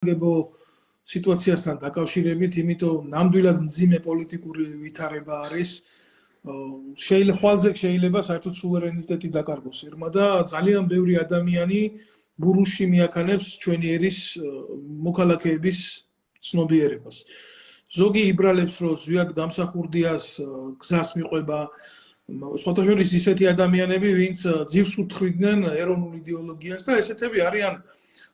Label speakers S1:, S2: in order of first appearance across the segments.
S1: გებო სიტუაციასთან დაკავშირებით, იმიტომ ნამდვილად მძიმე პოლიტიკური ვითარება არის. შეიძლება საერთოდ სუვერენიტეტი დაკარგოს ერმა და ძალიან ბევრი ადამიანი ბურუში მიაქანებს ჩვენი ერის მოქალაქეების ცნობიერებას. ზოგი იბრალებს, რომ ზვიად გამსახურდიას გზას მიყვება, სხვათა შორის ისეთი ადამიანები, ვინც ძირს უთხრიდნენ ეროვნულ იდეოლოგიას და ესეთები არიან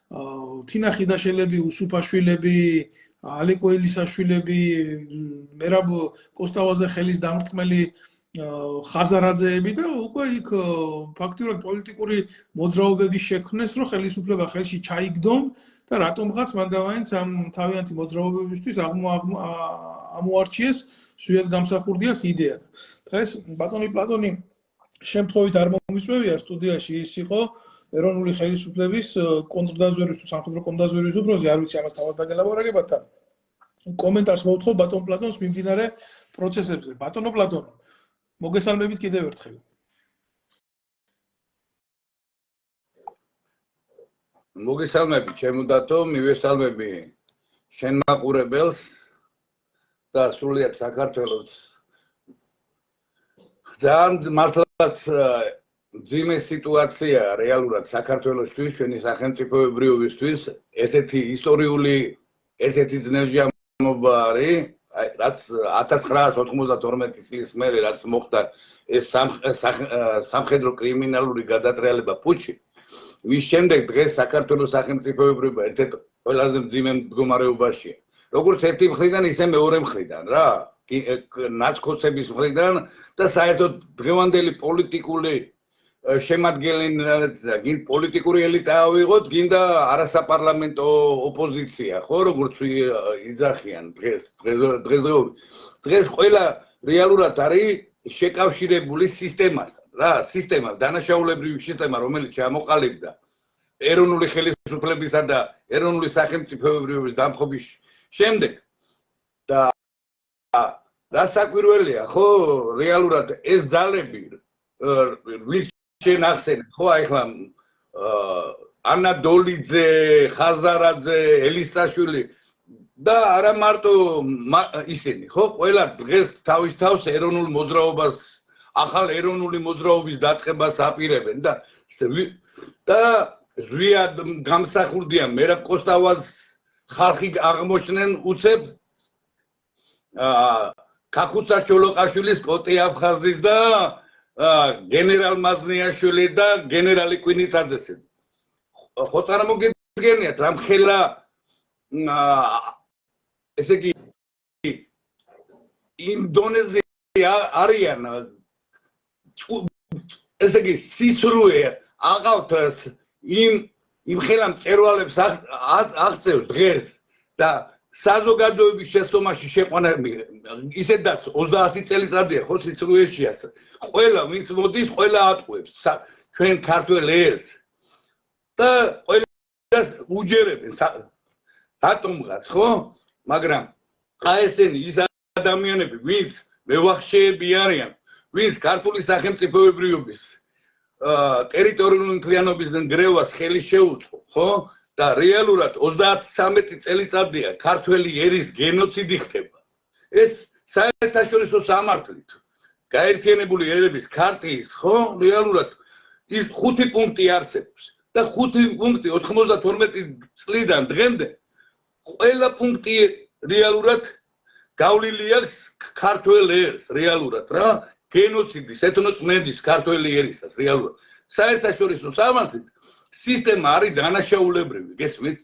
S1: თინა ხიდაშელები, უსუფაშვილები, ალეკო ელისაშვილები, მერაბ კოსტავაზე ხელის დამრტყმელი ხაზარაძეები და უკვე იქ ფაქტიურად პოლიტიკური მოძრაობები შექმნეს, რომ ხელისუფლება ხელში ჩაიგდონ და რატომღაც მანდავაინც ამ თავიანთი მოძრაობებისთვის ამოარჩიეს ზვიად გამსახურდიას იდეა. დღეს ბატონი პლატონი შემთხვევით არ მომისვევია სტუდიაში, ის იყო ეროვნული ხელისუფლების კონტრდაზვერვის თუ სამხედრო კონტრდაზვერვის უფროსი, არ ვიცი ამას თავად დაგელაპარაკებათ და კომენტარს მოვთხოვ ბატონ პლატონს მიმდინარე პროცესებზე. ბატონო პლატონო, მოგესალმებით კიდევ ერთხელ.
S2: მოგესალმებით, ჩემო დათო, მივესალმები შენ მაყურებელს და სრულიად საქართველოს. ძალიან მართლაც ძიმე სიტუაცია რეალურად საქართველოსთვის, ჩვენი სახელმწიფოებრიობისთვის, ერთ-ერთი ისტორიული ერთ-ერთი ძნელჯამობა არის, რაც 1992 წლის მერე რაც მოხდა ეს სამხედრო კრიმინალური გადატრიალება პუჩი, ვის შემდეგ დღეს საქართველოს სახელმწიფოებრიობა ერთ-ერთი ყველაზე მძიმე მდგომარეობაშია. როგორც ერთი მხრიდან, ისე მეორე მხრიდან რა, ნაცქოცების მხრიდან და საერთოდ დღევანდელი პოლიტიკური შემადგენელი და პოლიტიკური ელიტა ავიღოთ, გინდა არასაპარლამენტო ოპოზიცია, ხო, როგორც იძახიან დღესდღეობით. დღეს ყველა რეალურად არის შეკავშირებული სისტემასთან, რა, სისტემა, დანაშაულებრივი სისტემა, რომელიც ჩამოყალიბდა ეროვნული ხელისუფლებისა და ეროვნული სახელმწიფოებრიობის დამხობის შემდეგ და რასაკვირველია, ხო, რეალურად ეს ძალები ვის შენ ახსენებ, ხო, ახლა ანა დოლიძე, ხაზარაძე, ელისტაშვილი და არა მარტო ისინი, ხო, ყველა დღეს თავის თავს ეროვნულ მოძრაობას, ახალ ეროვნული მოძრაობის დაწყებას აპირებენ და ზვიად გამსახურდიან მერაბ კოსტავას ხალხი აღმოჩნდნენ უცებ ქაქუცა ჩოლოყაშვილის, კოტე აფხაზის და გენერალ მაზნიაშვილი და გენერალი კვინიტაძეს. ხო წარმოგიდგენიათ რა მხელა ესე იგი იმ დონეზე არიან ესე იგი სიცრუე აყავთ იმ ხელა მწერვალებს აღწევ დღეს და საზოგადოების შეცდომაში შეყვანა ისედაც 30 წელიწადია ხო სიცრუეშია. ყველა ვინც მოდის, ყველა ატყუებს ჩვენ ქართველ ერს და ყველას უჯერებენ დატომღაც, ხო? მაგრამ აი ესენი ის ადამიანები, ვინც მევახშეები არიან, ვინც ქართული სახელმწიფოებრიობის ტერიტორიული მთლიანობის ნგრევას ხელი შეუწყო, ხო? და რეალურად 33 წელიწადია ქართველი ერის გენოციდი ხდება. ეს საერთაშორისო სამართლით გაერთიანებული ერების ქარტიის, ხო, რეალურად ის 5 პუნქტი არსებობს და 5 პუნქტი 92 წლიდან დღემდე ყველა პუნქტი რეალურად გავლილი აქვს ქართველ ერს, რეალურად რა, გენოციდის, ეთნოწმენდის ქართველი ერისას რეალურად. საერთაშორისო სამართლით სისტემა არის დანაშაულებრივი, გესმით?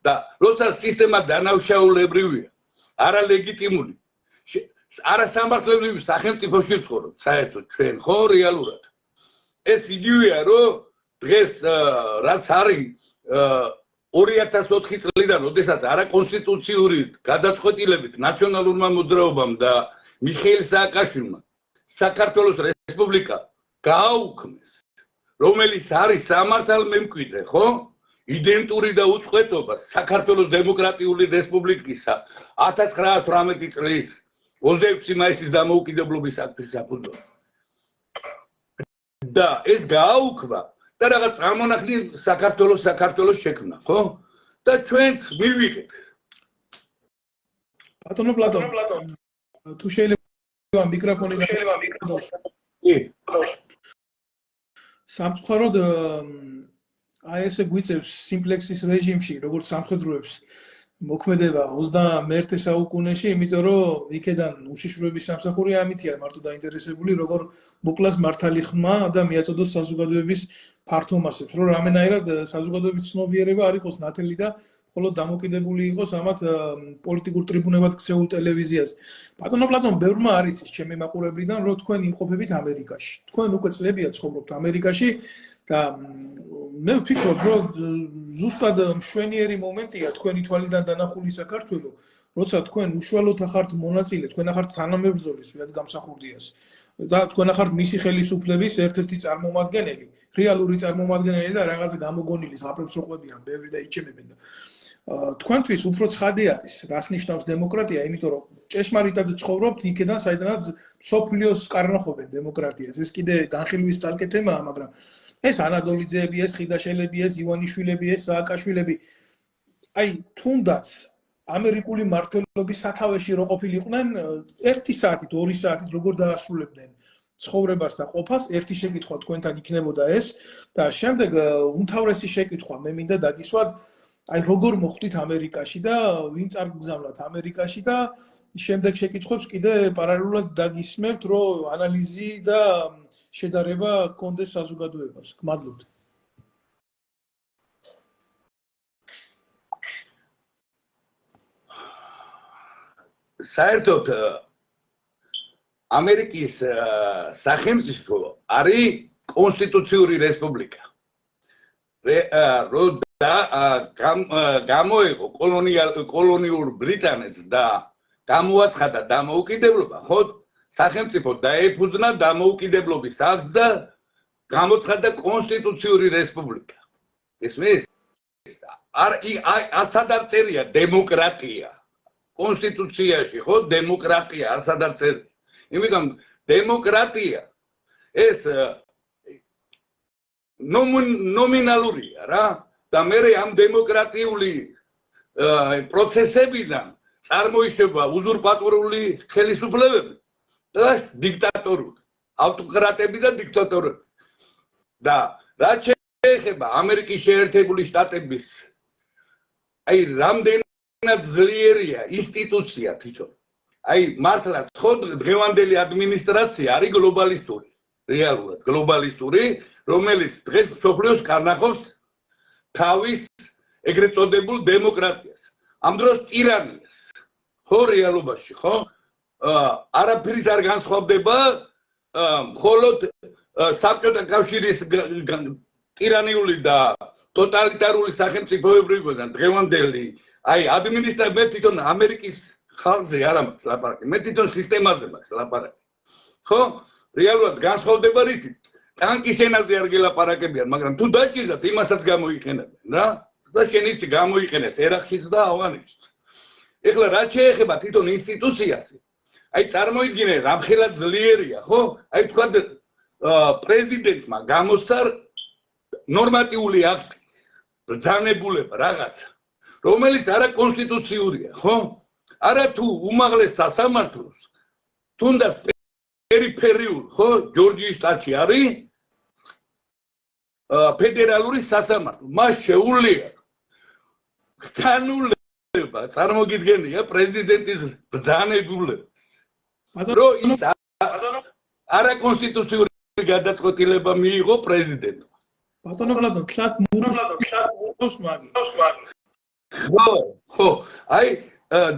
S2: და როცა სისტემა დანაშაულებრივია, არალეგიტიმური, არასამართლებრივი სახელმწიფოში ვცხოვრობ, საერთოდ ჩვენ, ხო, რეალურად. ეს იგივეა, რომ დღეს რაც არის 2004 წლიდან, როდესაც არაკონსტიტუციური გადაწყვეტილებით ნაციონალურმა მოძრაობამ და მიხეილ სააკაშვილმა საქართველოს რესპუბლიკა გააუქმეს, რომელიც არის სამართალმემკვიდრე, ხო? იდენტური და უწყვეტობა საქართველოს დემოკრატიული რესპუბლიკისა 1918 წლის 26 მაისის დამოუკიდებლობის აქტის საფუძველზე. და ეს გააუქმა და რაღაც წარმონაქმნი საქართველოს შექმნა, ხო? და ჩვენც მივიღეთ.
S1: ბატონო პლატონ, თუ შეიძლება მიკროფონი გადავსვი. სამწუხაროდ აი ესე გვიწევს სიმპლექსის რეჟიმში, როგორც სამხედროებს მოქმედება 21 საუკუნეში, იმიტომ რომ იქედან უშიშროების სამსახური ამითია მარტო დაინტერესებული, როგორ მოკლას მართალი ხმა და მიაწოდოს საზოგადოების ფართო მასებს, რომ რამენაირად საზოგადოების ცნობიერება არ იყოს ნათელი და მხოლოდ დამოკიდებული იყოს ამათ პოლიტიკურ ტრიბუნებად ქცეულ ტელევიზიაზე. ბატონო პლატონ, ბევრმა არის ის ჩემი მაყურებლიდან, რომ თქვენ იმყოფებით ამერიკაში. თქვენ უკვე წლებია ცხოვრობთ ამერიკაში და მე ვფიქრობ, რომ ზუსტად მშვენიერი მომენტია თქვენი თვალიდან დანახული საქართველო, როცა თქვენ უშუალოდ ახართ მონაწილე, თქვენ ახართ თანამებრძოლი სვიად გამსახურდიას და თქვენ ახართ მისი ხელისუფლების ერთ-ერთი წარმომადგენელი, რეალური წარმომადგენელი და რაღაცა გამოგონილი ზღაპრებსოყვებიან, ბევრი და იჩემებენ და თქვენთვის უფრო ცხადი არის, რას ნიშნავს დემოკრატია, იმიტომ რომ ჭეშმარიტად ცხოვრობთ იქედან, საიდანაც მსოფლიოს კარნახობენ დემოკრატიას. ეს კიდე განხილვის ძალკე თემაა, მაგრამ ეს ანადოლიძეები, ეს ხიდაშელები, ეს ივანიშვილები, ეს სააკაშვილები, აი თუნდაც ამერიკული მმართველობის სათავეში რო ყოფილიყვნენ 1 საათით, 2 საათით როგორ დაასრულებდნენ ცხოვრებას და ყოფას, ერთი შეკითხვა თქვენთან იქნებოდა ეს და შემდეგ უმთავრესი შეკითხვა მე მინდა დაგისვათ, აი როგორ მოხვდით ამერიკაში და ვინ წარგზავნათ ამერიკაში და შემდეგ შეკითხვებს კიდე პარალელურად დაგისმევთ, რომ ანალიზი და შედარება კონდეს საზოგადოებას. გმადლობთ.
S2: საერთოდ ამერიკის სახელმწიფო არის კონსტიტუციური რესპუბლიკა. და გამოეყო კოლონიურ ბრიტანეთს და გამოაცხადა დამოუკიდებლობა, ხო? სახელმწიფო დაეფუძნა დამოუკიდებლობის აქტს და გამოცხადა კონსტიტუციური რესპუბლიკა. ისმის? არცად არ წერია დემოკრატია. კონსტიტუციაში, ხო, დემოკრატია არცად არ წერია. იმიტომ დემოკრატია ეს ნომინალურია რა და მე ამ დემოკრატიული პროცესებიდან წარმოიშობა უზურპატორული ხელისუფლებები და დიქტატორული ავტოკრატები და დიქტატორები და რაც შეეხება ამერიკის შეერთებული შტატების აი რამდენად ძლიერია ინსტიტუცია თვითონ აი მართლაც ხო დღევანდელი ადმინისტრაცია არის გლობალისტური რეალურად გლობალისტური რომელიც დღეს მსოფლიოს კარნახობს თავის ეგრეთ წოდებულ დემოკრატიას ამ დროს ტირანიას ხო რეალობაში ხო არაფრით არ განსხვავდება მხოლოდ საბჭოთა კავშირის ტირანიული და ტოტალიტარული სახელმწიფოებრიობიდან დღევანდელი აი ადმინისტრაცია მე თვითონ ამერიკის ხალხზე არ მაქვს ლაპარაკი მე თვითონ სისტემაზე მაქვს ლაპარაკი ხო რეალურად განსხვავდება რითიც ტანკის ენაზე არ გელაპარაკებიან მაგრამ თუ დაჭირდათ იმასაც გამოიყენებენ რა და შენიც გამოიყენეს ერახშიც და ავღანეთშიც ეხლა რაც შეეხება თვითონ ინსტიტუციას აი წარმოიდგინე რამხელა ძლიერია ხო აი თქვა პრეზიდენტმა გამოსცა ნორმატიული აქტი ბრძანებულება რაღაცა რომელიც არა კონსტიტუციურია ხო არა თუ უმაღლეს სასამართლოს თუნდაც პერიფერიულ ხო ჯორჯიის შტატში არის ფედერალური სასამართლო მას შეუძლია განულება წარმოგიდგენია პრეზიდენტის ბრძანებულებას რომ ის არა კონსტიტუციური გადაწყვეტილება მიიღო პრეზიდენტმა
S1: ბატონო პლატონ ხლად მურავს მაგი
S2: ხო აი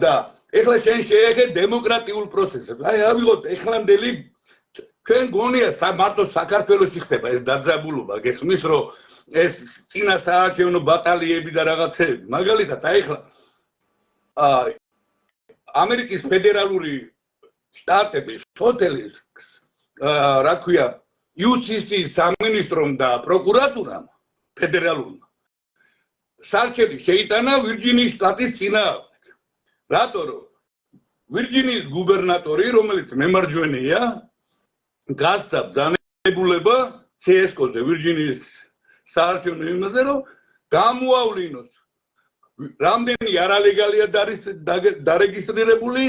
S2: და ეხლა შენ შეეხე დემოკრატიულ პროცესებს აი ავიღოთ ეხლანდელი ჩვენ გონია მარტო საქართველოში ხდება ეს დაძაბულობა გესმის რომ ეს წინა საარჩევნო ბატალიები და რაღაცეები მაგალითად აი ეხლა ამერიკის ფედერალური შტატების შტატების რა ქვია იუსტიციის სამინისტრომ და პროკურატურამ ფედერალურმა საარჩევი შეიტანა ვირჯინიის შტატის წინააღმდეგ რატო რომ ვირჯინიის გუბერნატორი რომელიც მემარჯვენეა გასცა ბრძანებულება CSK-ზე ვირჯინიის საარჩევნო იმაზე რომ გამოავლინოს რამდენი არალეგალია დარეგისტრირებული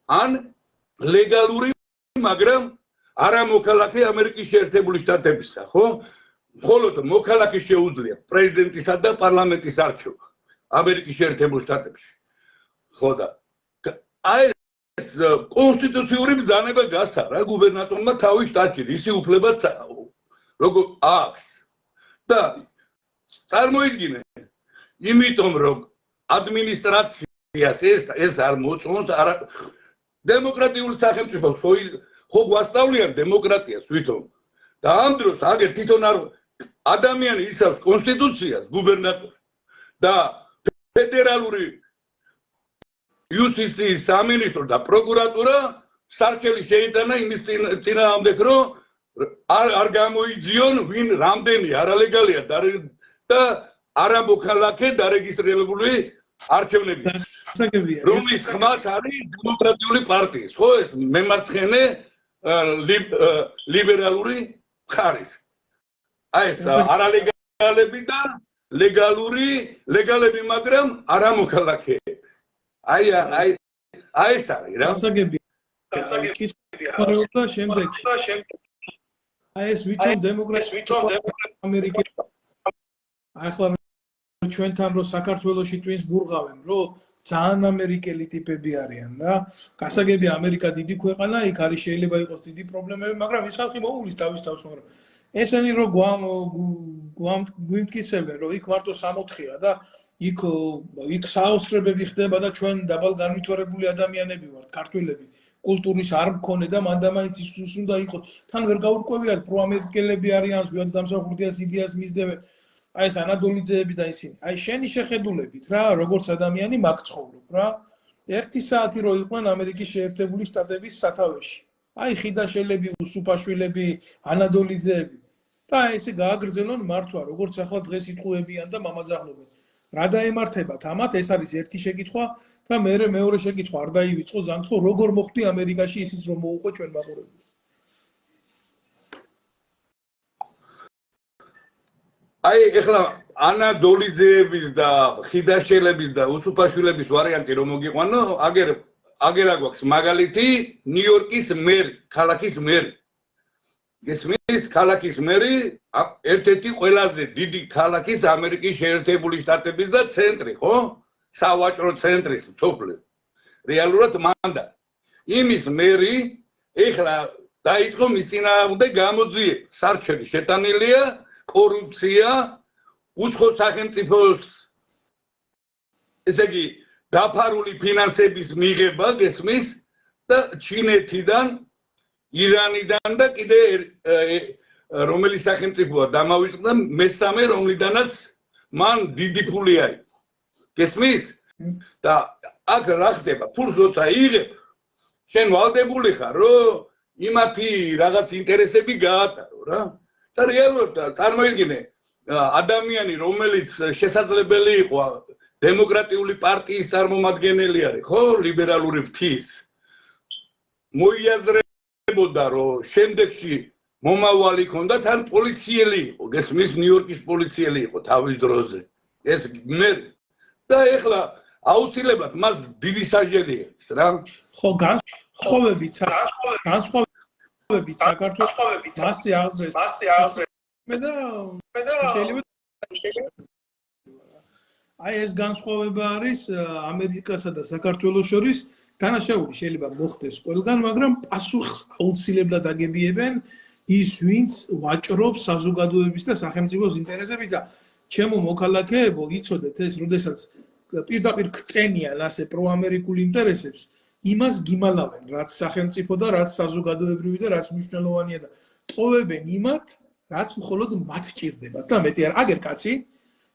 S2: ან ლეგალური, მაგრამ არამოქალაქე ამერიკის შეერთებული შტატებისა, ხო? მხოლოდ მოქალაქეს შეუძლია პრეზიდენტისა და პარლამენტის არჩევა ამერიკის შეერთებულ შტატებში. ხო და აი ეს კონსტიტუციური ბრძანება გასცა რა გუბერნატორმა თავის შტატში, ისი უფლებაც როგორ აქვს. და წარმოიდგინე, იმიტომ რომ ადმინისტრაციას ეს არ მოწონს, დემოკრატიული სახელმწიფოს ხო გვასწავლიან დემოკრატიას თვითონ. და ამ დროს აგერ თვითონ არ ადამიანი იცავს კონსტიტუციას, გუბერნატორი და ფედერალური იუსტიციის სამინისტრო და პროკურატურა სარჩელი შეიტანა იმის წინააღმდეგ, რომ არ გამოიძიონ ვინ რამდენი არალეგალია და არამოქალაქე დარეგისტრირებული არჩევნები. რომლის ხმაც არის დემოკრატიული პარტიის, ხო ეს მემარცხენე ლიბერალური მხარის. აი ეს არალეგალები და ლეგალები, მაგრამ არამოქალაქე. აი ეს არის რა.
S1: კითხვა შემდეგში. აი ეს ვითომ დემოკრატია ამერიკის ახლა ჩვენთან რო საქართველოში twins ბურღავენ, რომ ძალიან ამერიკელი ტიპები არიან რა. გასაგებია ამერიკა დიდი ქვეყანა, იქ არის შეიძლება იყოს დიდი პრობლემები, მაგრამ ის ხალხი მოულის თავის თავს, მაგრამ ესენი რო გვიმტკიცებენ, რომ იქ მარტო 64-ია და იქ საოცრებები ხდება და ჩვენ დაბალ განვითარებული ადამიანები ვართ, ქართველები. კულტურის არ მქონე და მანდამაინც ის უნდა იყოს. თან ვერ გაურკვევიათ პროამერიკელები არიან, ზუსტად დამსახურდიას იდეას მისდევენ. აი ეს ანადოლიძეები და ისინი. აი შენი შეხედულებით რა, როგორც ადამიანი მაგ ცხოვრობ რა. 1 საათი რო იყვნენ ამერიკის შეერთებული შტატების სათავეში. აი ხიდაშელები, უსუფაშვილები, ანადოლიძეები. და ესე გააგრძელონ მართვა, როგორც ახლა დღეს იტყუებიან და მამაძაღლობენ. რა დაემართებათ ამათ? ეს არის ერთი შეკითხვა და მეორე შეკითხვა არ დაივიწყო ზანქო, როგორ მოხდი ამერიკაში ისიც რომ მოუყო ჩვენ მაყურებელს.
S2: აი ეხლა ანადოლიძეების და ხიდაშელების და უსუფაშვილების ვარიანტი რომ მოგიყვანო, აგერ აგვაქვს მაგალითი ნიუ-იორკის მერი, ქალაქის მერი. გესმის, ქალაქის მერი ერთ-ერთი ყველაზე დიდი ქალაქის ამერიკის შეერთებული შტატების და ცენტრი, ხო? სავაჭრო ცენტრის სოფლი. რეალურად მანდა. იმის მერი ეხლა დაიწყო მის წინააღმდეგ გამოძიება. სარჩელი შეტანილია, კორუფცია, უცხო სახელმწიფოს ესე იგი დაფარული ფინანსების მიღება, გესმის და ჩინეთიდან, ირანიდან და კიდე რომელი სახელმწიფოა დამავიწყდა მესამე, რომლიდანაც მან დიდი ფული აიღო. გესმის? და აქ რა ხდება? ფულს როცა იღებ, შენ ვალდებული ხარ, რომ იმათი რაღაც ინტერესები გაატარო რა. და რეალურად წარმოიდგინე, ადამიანი, რომელიც შესაძლებელი იყო დემოკრატიული პარტიის წარმომადგენელი არის, ხო, ლიბერალური ფრთის, მოიაზრებოდა, რომ შემდეგში მომავალი ქონდა, თან პოლიციელი იყო, გესმის, ნიუ-იორკის პოლიციელი იყო თავის დროზე. ეს მერი და ეხლა აუცილებლად მას დიდი საჯელი აქვს რა.
S1: ხო, განსხვავებით საქართველოს მასე აღძრეს და შეიძლება აი ეს განსხვავება არის ამერიკასა და საქართველოს შორის. დანაშაული შეიძლება მოხდეს ყველგან, მაგრამ პასუხს აუცილებლად აგებიებენ ის, ვინც ვაჭრობს საზოგადოების და სახელმწიფოს ინტერესებით და ჩემო მოქალაქეებო, იცოდეთ ეს, როდესაც პირდაპირ ქტენიან ასე პროამერიკულ ინტერესებს, იმას გიმალავენ, რაც სახელმწიფო და რაც საზოგადოებრივი და რაც მნიშვნელოვანია და ტოვებენ იმათ, რაც მხოლოდ მათ ჭირდებათ და მეტი არ. აგერ კაცი,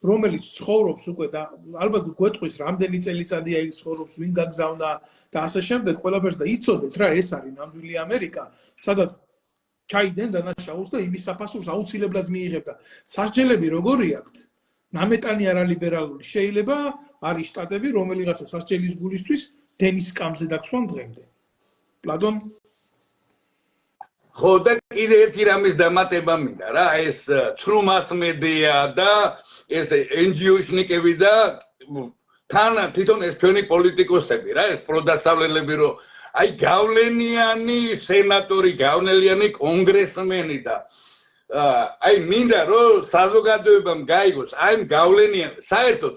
S1: რომელიც ცხოვრობს უკვე და ალბათ გვეტყვის რამდენი წელიწადია იქ ცხოვრობს, ვინ გაგზავნა და ასე შემდეგ, ყველაფერს და იცოდეთ რა, ეს არის ნამდვილი ამერიკა, სადაც ჩაიდენ დანაშაულს და იმის საფასურს აუცილებლად მიიღებ და სასჯელები როგორი აქვთ? ნამეტანი არალიბერალური. შეიძლება არის შტატები, რომელიღაცა სასჯელის გულისთვის დენის სკამზე დაგსვან დღემდე. პლატონ?
S2: ხო და კიდე ერთი რამის დამატება მინდა რა, ეს true mass media და ეს NGO-შნიკები და თან თვითონ ეს ჩვენი პოლიტიკოსები რა ეს პროდასავლელები რომ აი გავლენიანი სენატორი გავლენიანი კონგრესმენი და აი მინდა რომ საზოგადოებამ გაიგოს აი გავლენიან საერთოდ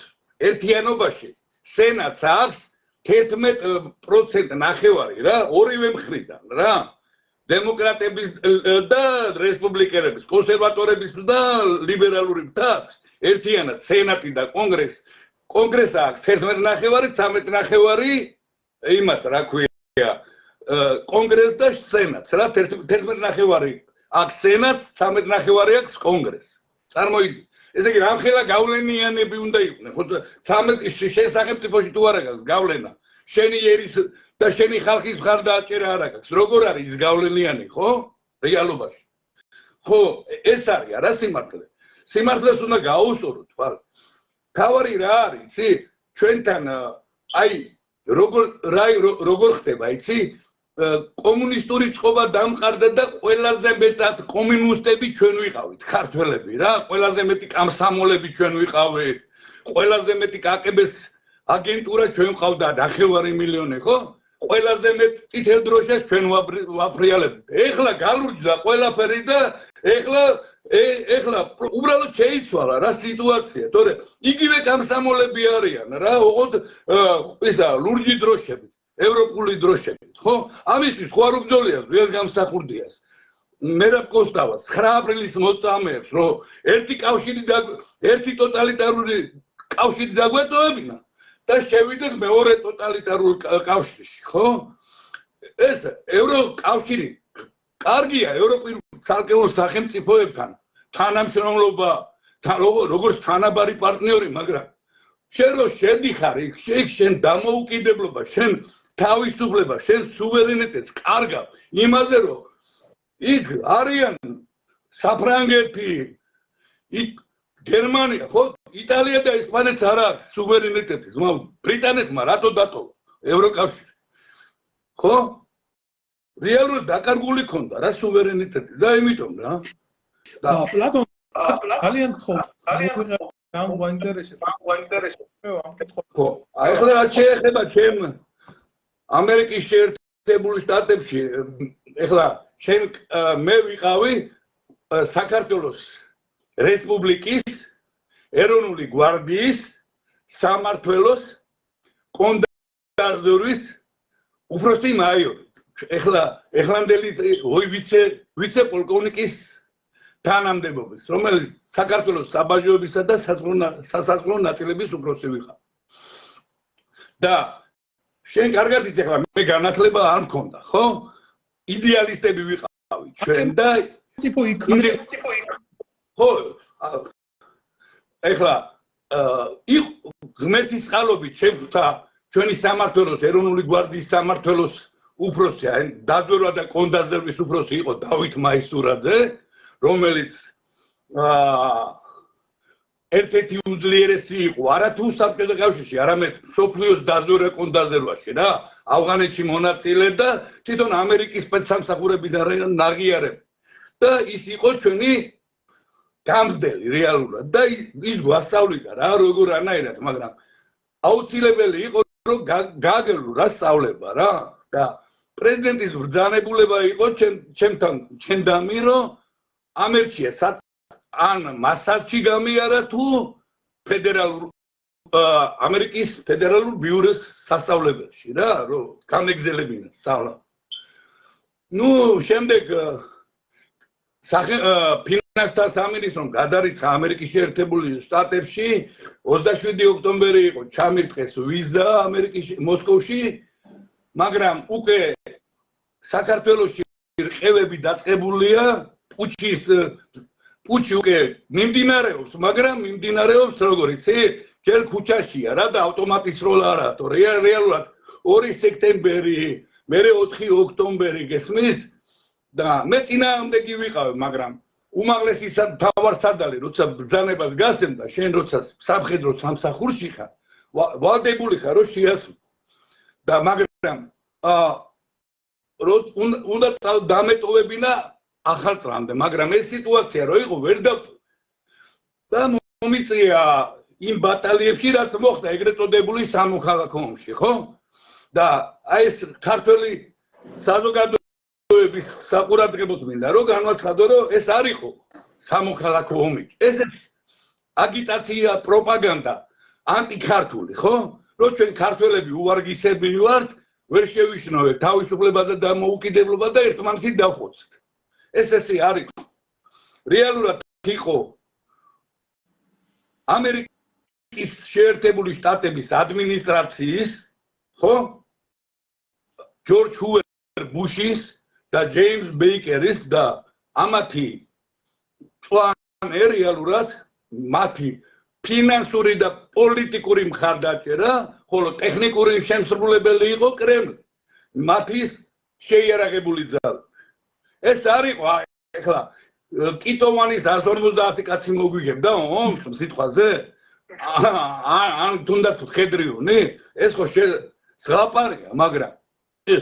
S2: ერთიანობაში სენატს აქვს 11% ნახევარი რა ორივე მხრიდან რა დემოკრატების და რესპუბლიკელების კონსერვატორების და ლიბერალური აქვს ერთიანად სენატი და კონგრესს აქვს 11 ნახევარი 13 ნახევარი იმას რა ქვია კონგრესს და სენატს რა 11 ნახევარი აქვს სენატს 13 ნახევარი აქვს კონგრესს წარმოიდგინე ესე იგი რამხელა გავლენიანები უნდა იყვნენ ხო 13 შესაძლებლობაში თუ არა გაქვს გავლენა შენი ერის და შენი ხალხის მხარდაჭერა არ აქვს როგორ არის ის გავლენიანი ხო რეალობაში ხო ეს არის არა სიმართლე სიმართლეს უნდა გაუსწოროთ თვალ თავარი რა არის იცი ჩვენთან აი როგორ ხდება იცი კომუნისტური წყობა დამყარდა და ყველაზე მეტად კომუნისტები ჩვენ ვიყავით ქართველები რა ყველაზე მეტი კამსამოლები ჩვენ ვიყავით ყველაზე მეტი კაკბ-ს აგენტურა ჩვენ ვყავდა 9 მილიონი ხო ყველაზე მეტ წითელ დროშას ჩვენ ვაფრიალებთ ეხლა გალურჯდა ყველაფერი და ეხლა უბრალოდ შეიცვალა რა სიტუაცია თორე იგივე კამსამოლები არიან რა ოღონდ ისა ლურჯი დროშები ევროპული დროშები ხო ამისთვის ხო არ უბრძოლია ეს გამსახურდიას მერაბ კოსტავას 9 აპრილის მოწამეებს რომ ერთი ტოტალიტარული კავშირი დაგვეტოვებინა და შევიდეს მეორე ტოტალიტარულ კავშირში ხო ეს ევროკავშირი კარგია ევროპულ ცალკეულ სახელმწიფოებთან თანამშრომლობა როგორც თანაბარი პარტნიორი მაგრამ შენ რო შედიხარ იქ შენ დამოუკიდებლობა შენ თავისუფლება შენ სუვერენიტეტს კარგავ იმაზე რომ იქ არიან საფრანგეთი იქ გერმანია ხო იტალია და ესპანეთს არ აქვს სუვერენიტეტი ბრიტანეთმა რატო დატოვა ევროკავშირი ხო რეალურად დაკარგული ქონდა რა სუვერენიტეტი და იმიტომ რა
S1: და პლატონ ძალიან გთხოვ გაინტერესებს
S2: ხო აი ახლა რა შეეხება ჩემ ამერიკის შეერთებულ შტატებში ეხლა შენ მე ვიყავი საქართველოს რესპუბლიკის ეროვნული გვარდიის სამმართველოს კონდაზორის უფროსი მაიორი ეხლანდელი ვიცე პოლკოვნიკის თანამდებობის რომელიც საქართველოს საბაჟოებისა და სასაზღვრო ნაწილების უფროსი ვიყავ და შენ კარგად იცი ახლა მე განათლება არ მქონდა ხო იდეალისტები ვიყავი ჩვენ და ხო ეხლა ღმერთის წყალობით შეხვდა ჩვენი სამმართველოს ეროვნული გვარდიის სამმართველოს უფროსი აი დაზვერვა და კონდაზერვის უფროსი იყო დავით მაისურაძე რომელიც ერთ-ერთი უძლიერესი იყო არა თუ საბჭოთა კავშირში არამედ სოფლიოს დაზვერვა კონდაზერვაში რა ავღანეთში მონაწილე და თვითონ ამერიკის სპეცსამსახურებიდან ნაღიარები და ის იყო ჩვენი გამზდელი რეალურად და ის გვასწავლიდა რა როგორ ანაირად მაგრამ აუცილებელი იყო რომ გაგელო რა სწავლება რა და პრეზიდენტის ბრძანებულება იყო ჩემთან დამირო ამერჩია ან მასალში გამიარა თუ ფედერალურ ამერიკის ფედერალურ ბიუროს სასწავლებელში რა რომ გამეგზელებინა სწავლა ნუ შემდეგ ფინანსთა სამინისტრომ გადარიცხა ამერიკის შეერთებული შტატებში 27 ოქტომბერი იყო ჩამირთეს ვიზა ამერიკის მოსკოვში მაგრამ უკვე საქართველოში რყევები დაწყებულია პუჩი უკვე მიმდინარეობს მაგრამ მიმდინარეობს როგორ იცი ჯერ ქუჩაშია რა და ავტომატის როლა არა თო რეალურად 2 სექტემბერი მე 4 ოქტომბერი გესმის და მე წინააღმდეგი ვიყავი მაგრამ უმაღლესი თავარსარდალი როცა ბრძანებას გასცემდა შენ როცა სამხედრო სამსახურში ხარ ვალდებული ხარ რომ შეასრულო და მაგრამ უნდა დამეტოვებინა ახალწლამდე მაგრამ ეს სიტუაცია რო იყო ვერ და მომიწია იმ ბატალიებში, რაც მოხდა ეგრეთ წოდებული სამოქალაქო ომში, ხო? და აი ეს ქართველი საზოგადოების საყურადღებოდ მინდა რომ განვაცხადო, რომ ეს არ იყო სამოქალაქო ომი. ესეც აგიტაცია, პროპაგანდა ანტიქართული, ხო? რომ ჩვენ ქართველები უვარგისები ვართ, ვერ შევიშნოვეთ თავისუფლება და დამოუკიდებლობა და ერთმანეთს დავხოცეთ. ესე არ იყო. რეალურად იყო ამერიკის შეერთებული შტატების ადმინისტრაციის, ხო? ჯორჯ ჰუვერ ბუშის და ჯეიმს ბეიკერის და ამათი პლანი რეალურად მათი ფინანსური და პოლიტიკური მხარდაჭერა, ხოლო ტექნიკური შემსრულებელი იყო კრემლი. მათი შეიარაღებული ძალა. ეს არ იყო ეხლა კიტოვანის 150 კაცი მოგვიგებდა ომს სიტყვაზე? ან თუნდაც ხედრიული? ეს ხო ზღაპარია, მაგრამ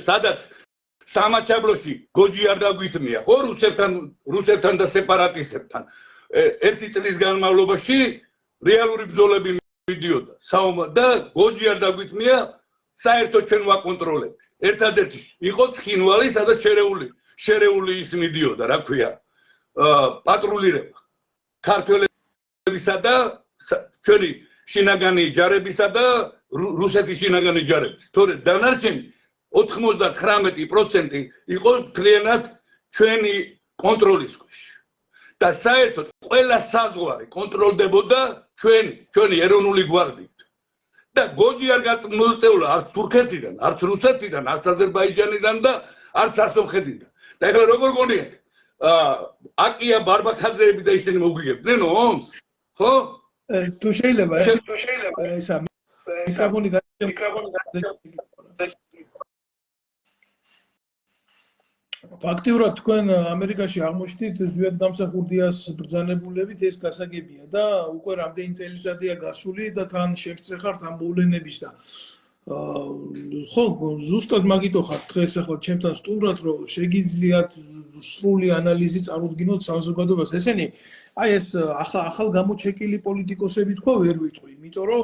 S2: სადაც სამაჩაბლოში გოჯი არ დაგვისმია, ხო, რუსებთან და სეპარატისტებთან. ერთი წლის განმავლობაში რეალური ბრძოლები მიდიოდა. და გოჯი არ დაგვისმია, საერთოდ ჩვენ ვაკონტროლებთ. ერთადერთი იყო ცხინვალი, სადაც შერეული ის მიდიოდა, რა ქვია, პატრულირება. ქართველებისა და ჩვენი შინაგანი ჯარებისა და რუსეთის შინაგანი ჯარების. თორე დანარჩენი 99% იყო მთლიანად ჩვენი კონტროლის ქვეშ. და საერთოდ ყველა საზღვარი კონტროლდებოდა ჩვენი ეროვნული გვარდით. და გოჯი არ გაწმულწევლა არც თურქეთიდან, არც რუსეთიდან, არც აზერბაიჯანიდან და არც ასტომხედიდან. და ეხლა როგორ გონიათ? აკია ბარბაქაძეები და ისინი მოგვიგებდნენ ომს? ხო?
S1: თუ შეიძლება ესა მიკროფონი ფაქტიურად თქვენ ამერიკაში აღმოჩნდით ზვიად გამსახურდიას ბრძანებულებით, ეს გასაგებია და უკვე რამდენი წელიწადია გასული და თან შემსწრეხართ ამ მოვლენების და ხო, ზუსტად მაგითო ხართ დღეს ახლა ჩემთან სტუმრად, რომ შეგიძლიათ სრული ანალიზი წარუდგინოთ საზოგადოებას. ესენი აი ეს ახალ გამოჩეკილი პოლიტიკოსები თქვა ვერ ვიტყვი, იმიტომ რომ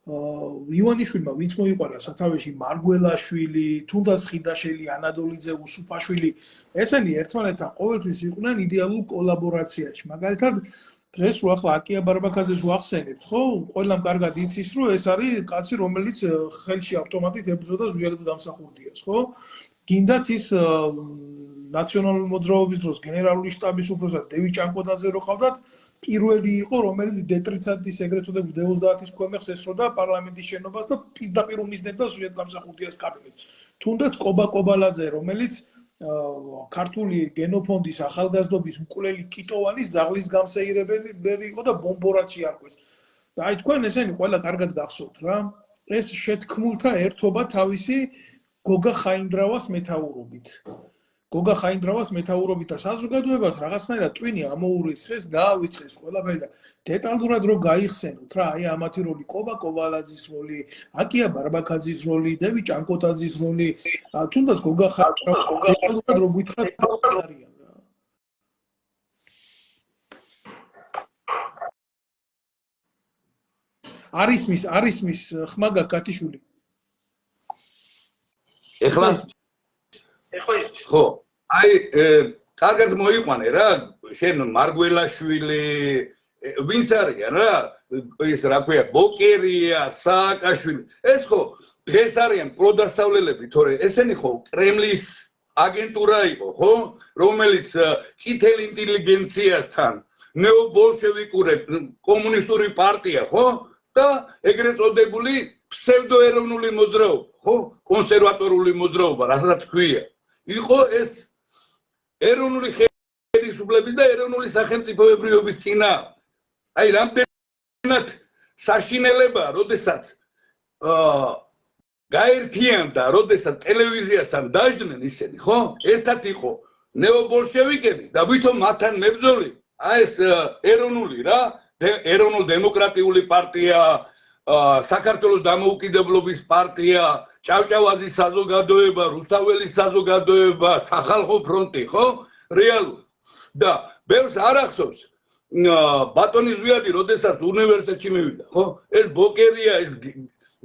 S1: ივანიშვილმა ვინც მოიყვანა სათავეში მარგველაშვილი, თუნდაც ხიდაშელი, ანადოლიძე, უსუფაშვილი, ესენი ერთმანეთთან ყოველთვის იყვნენ იდეალურ კოლაბორაციაში. მაგალითად, დღეს რო ახლა აკია ბარბაქაძეს ვახსენებთ, ხო? ყველამ კარგად იცის, რომ ეს არის კაცი, რომელიც ხელში ავტომატით ებრძოდა ზვიად გამსახურდიას, ხო? გინდათ ის ნაციონალური მოძრაობის დროს გენერალური შტაბის უფროსად დევი ჭანკოდაძე რო ყავდათ, პირველი იყო, რომელიც დეტრიცანტის ეგრეთ წოდებული დ-30-ის ქვემეხს ესროდა პარლამენტის შენობას და პირდაპირ უმიზნებდა ზვიად გამსახურდიას კაბინეტს. თუნდაც კობა კობალაძე, რომელიც ქართული გენოფონდის ახალგაზრდობის მკვლელი კიტოვანის ძაღლის გამსეირებელი იყო და ბომბორატში არქვეს. და აი თქვენ ესენი ყველა კარგად გახსოვთ რა. ეს შეთქმულთა ერთობა თავისი გოგა ხაინდრავას მეთაურობით. გოგა ხაინდრავას მეთაურობით და საზოგადოებას რაღაცნაირად ტვინი ამოურიცხეს, დაავიწყეს ყველაფერი და დეტალურად რო გაიხსენოთ რა, აი ამათი როლი, კობა კოვალაძის როლი, აკია ბარბაქაძის როლი, დევი ჭანკოდაძის როლი, თუნდაც გოგა ხაინდრავა დეტალურად რო გითხრათ არიან რა. არის მის ხმაგა კათიშვილი.
S2: ეხლა ხო აი კარგად მოიყვანე რა შენ მარგველაშვილი ვინც არიან რა ის რა ქვია ბოკერია სააკაშვილი ეს ხო დღეს არიან პროდასტავლელები თორე ესენი ხო კრემლის აგენტურა იყო ხო რომელიც წითელ ინტელიგენციასთან ნეობოლშევიკური კომუნისტური პარტია ხო და ეგრეთ წოდებული ფსევდოეროვნული მოძრაობა ხო კონსერვატორული მოძრაობა რასაც ქვია იყო ეს ეროვნული ხელისუფლების და ეროვნული სახელმწიფოებრიობის წინა აი რამდენად საშინელებაა როდესაც გაერთიანდა როდესაც ტელევიზიასთან დაждდნენ ისინი ხო ერთად იყო ნეობოლშევიკები და ვითომ მათთან მებრძოლი აი ეს ეროვნული რა ეროვნულ-დემოკრატიული პარტია საქართველოს დამოუკიდებლობის პარტია ჭავჭავაძის საზოგადოება რუსთაველის საზოგადოება სახალხო ფრონტი ხო რეალურად და ბევრს არ ახსოვს ბატონი ზვიადი როდესაც უნივერსიტეტში მივიდა, ხო? ეს ბოკერია, ეს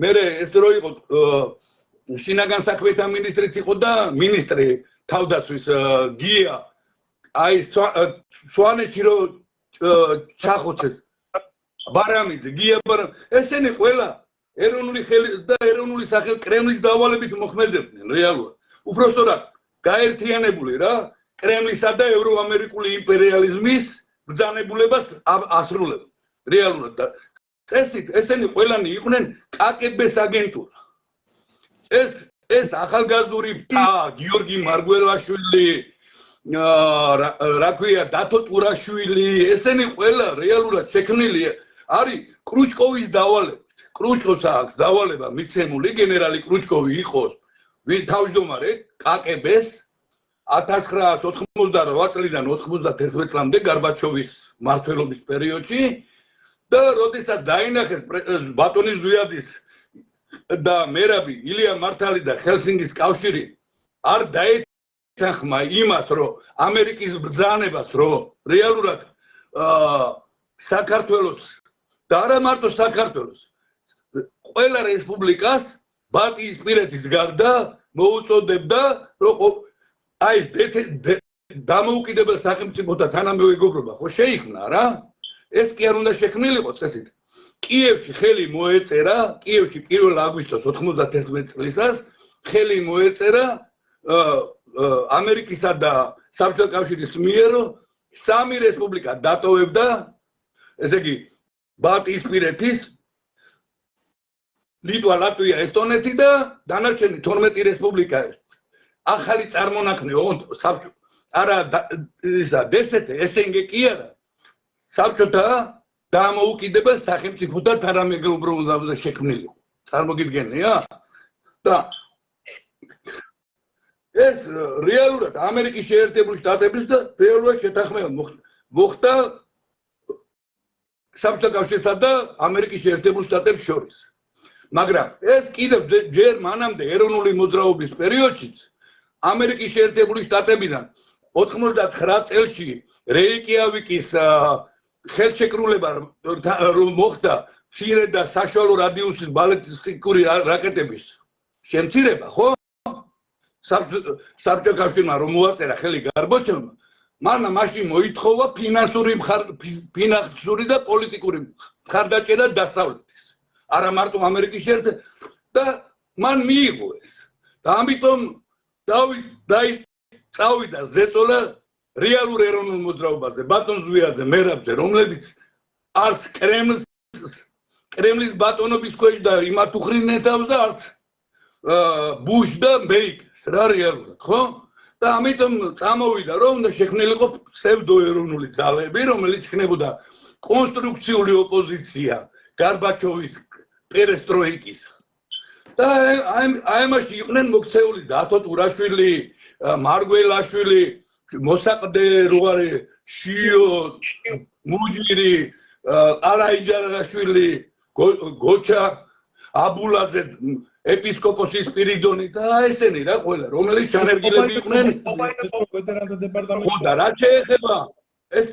S2: მერე ეს რო იყო შინაგან საქმეთა მინისტრიც იყო და მინისტრი თავდაცვის გია აი სვანეთში რო ჩახოცეს ბარამიძე გია ესენი ყველა ეროვნული ხელი და ეროვნული სახელი კრემლის დავალებით მოქმედებდნენ რეალურად. უпростоრად გაერთიანებული რა კრემლისა და ევროამერიკული იმპერიალიზმის ბრძანებულებას ასრულებდნენ რეალურად და ესენი ყველანი იყვნენ კაკებეს აგენტურა. ეს ახალგაზრდური გიორგი მარგველაშვილი რა ქვია დათო ტურაშვილი ესენი ყველა რეალურად შექმნილი არის კრუჩკოვის დავალებით. კრუჩკოვს აქვს დავალება მიცემული გენერალი კრუჩკოვი იყო თავმჯდომარე კაკებეს 1988 წლიდან 91 წლამდე გარბაჩოვის მმართველობის პერიოდში და როდესაც დაინახეს ბატონი ზვიადის და მერაბი ილია მართალი და ჰელსინკის კავშირი არ დაეთანხმა იმას რომ ამერიკის ბრძანებას რომ რეალურად საქართველოს და არა მარტო საქართველოს ყველა რესპუბლიკას ბალტიისპირეთის გარდა მოუწოდებდა რომ აი დამოუკიდებელ სახელმწიფოთა თანამეგობრობა ხო შეიქმნა რა ეს კი არ უნდა შექმნილიყო წესით კიევში ხელი მოეწერა კიევში 1 აგვისტოს 91 წლისას ხელი მოეწერა ამერიკისა და საბჭოთა კავშირის მიერ სამი რესპუბლიკა დატოვებდა ესე იგი ბალტიისპირეთის ლიტვა ლატვია ესტონეთი და დანარჩენი 12 რესპუბლიკა ახალი წარმონაქმნი არა ისა დსთ სნგ კი არა საბჭოთა დამოუკიდებელ სახელმწიფოთა თანამეგობრობაზე შექმნილი წარმოგიდგენია და ეს რეალურად ამერიკის შეერთებული შტატების და რეალურად შეთანხმება მოხდა საბჭოთა კავშირსა და ამერიკის შეერთებულ შტატებს შორის მაგრამ ეს კიდევ ჯერ მანამდე ეროვნული მოძრაობის პერიოდშიც ამერიკის შეერთებული შტატებიდან 99 წელში რეიკიავიკის ხელშეკრულება რომ მოხდა მცირე და საშუალო რადიუსის ბალისტიკური რაკეტების შემცირება ხო საბჭოთა კავშირმა რომ მოაწერა ხელი გარბაჩოვმა მან მაშინ მოითხოვა ფინანსური და პოლიტიკური მხარდაჭერა დასავლეთის არა მარტო ამერიკის შეერთებულ და მან მიიღო ეს და ამიტომ წავიდა ზეწოლა რეალურ ეროვნულ მოძრაობაზე ბატონ ზვიადზე მერაბზე რომლებიც არც კრემლის ბატონობის ქვეშ და იმათ უხრინეთავს და არც ბუშ და ბეიკერს რა რეალურად ხო და ამიტომ წამოვიდა რომ უნდა შექმნილიყო ფსევდოეროვნული ძალები რომელიც იქნებოდა კონსტრუქციული ოპოზიცია გარბაჩოვის პერესტროიკის და აი ამაში იყვნენ მოქცეული დათო ტურაშვილი მარგველაშვილი მოსაყდე როარი შიო მუჯირი ალაიჯარაშვილი გოჩა აბულაძე ეპისკოპოსი სპირიდონი და ესენი რა ყველა რომელიც ჩანერგილები იყვნენ
S1: ვეტერანთა დეპარტამენტში
S2: ხო და რა შეეხება ეს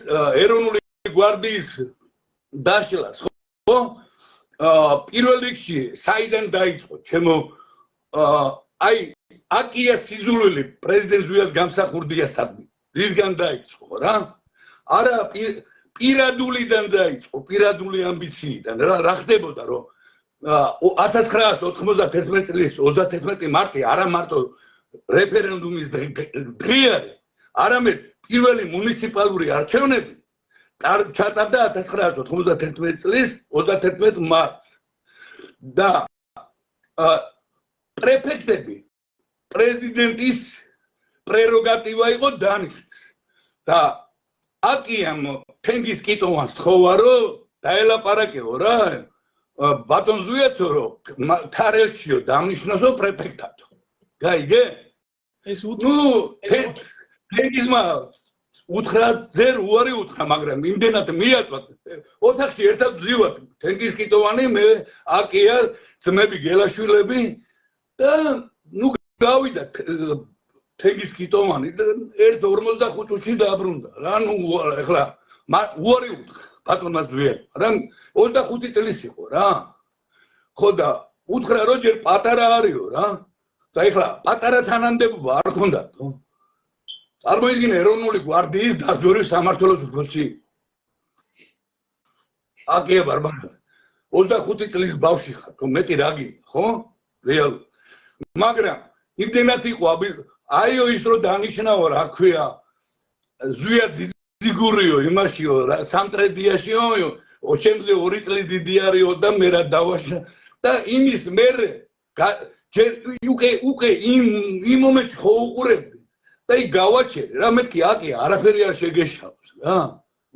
S2: ეროვნული გვარდიის დაშლას ხო პირველ რიგში საიდან დაიწყო ჩემო აი აკია სიზულული პრეზიდენტ ზვიად გამსახურდიასთან რისგან დაიწყო რა არა პირადულიდან დაიწყო პირადული ამბიციიდან რა ხდებოდა რომ 1991 წლის 31 მარტი არა მარტო რეფერენდუმის დღე არის არამედ პირველი მუნიციპალური არჩევნები ჩატარდა 1991 წლის 31 მარტს და პრეფექტები პრეზიდენტის პრეროგატივა იყო დანიშნეს და აკიამ თენგის კიტოვანს თხოვა რომ დაელაპარაკეო რა ბატონ ზვიათო რომ თარელშიო დამნიშნოსო პრეფექტატო გაიგე
S1: ეს
S2: თენგისმა უთხრა ძერ უარი უთხრა მაგრამ იმდენად მიაწვა ოთახში ერთად ვზივად თენგის კიტოვანი მე აკია ძმები გელაშვილები და ნუ გავიდა თენგის კიტოვანი და 1.45 წუთში დაბრუნდა რა ნუ ეხლა უარი უთხრა ბატონმა ზვიადმა რა 25 წლის იყო რა ხო და უთხრა რომ ჯერ პატარა არისო რა და ეხლა პატარა თანამდებობა არ ქონდათო წარმოიდგინე ეროვნული გვარდიის დაზვერვის სამმართველოს უფროსი აკია ბარბარა 25 წლის ბავშვი ხარ თუ მეტი რა გინდა ხო რეალურად მაგრამ იმდენად იყო აიო ის რომ დანიშნაო რა ქვია ზვიაძიგურიო იმაშიო რა სამტრედიაშიო ჩემზე 2 წელი დიდი არისო და მე რა დავაშა და იმის მერე უკვე იმ მომენტში ხო უყურებდი და იქ გავაჩერე რა მეთქი აკი არაფერი არ შეგეშალოს რა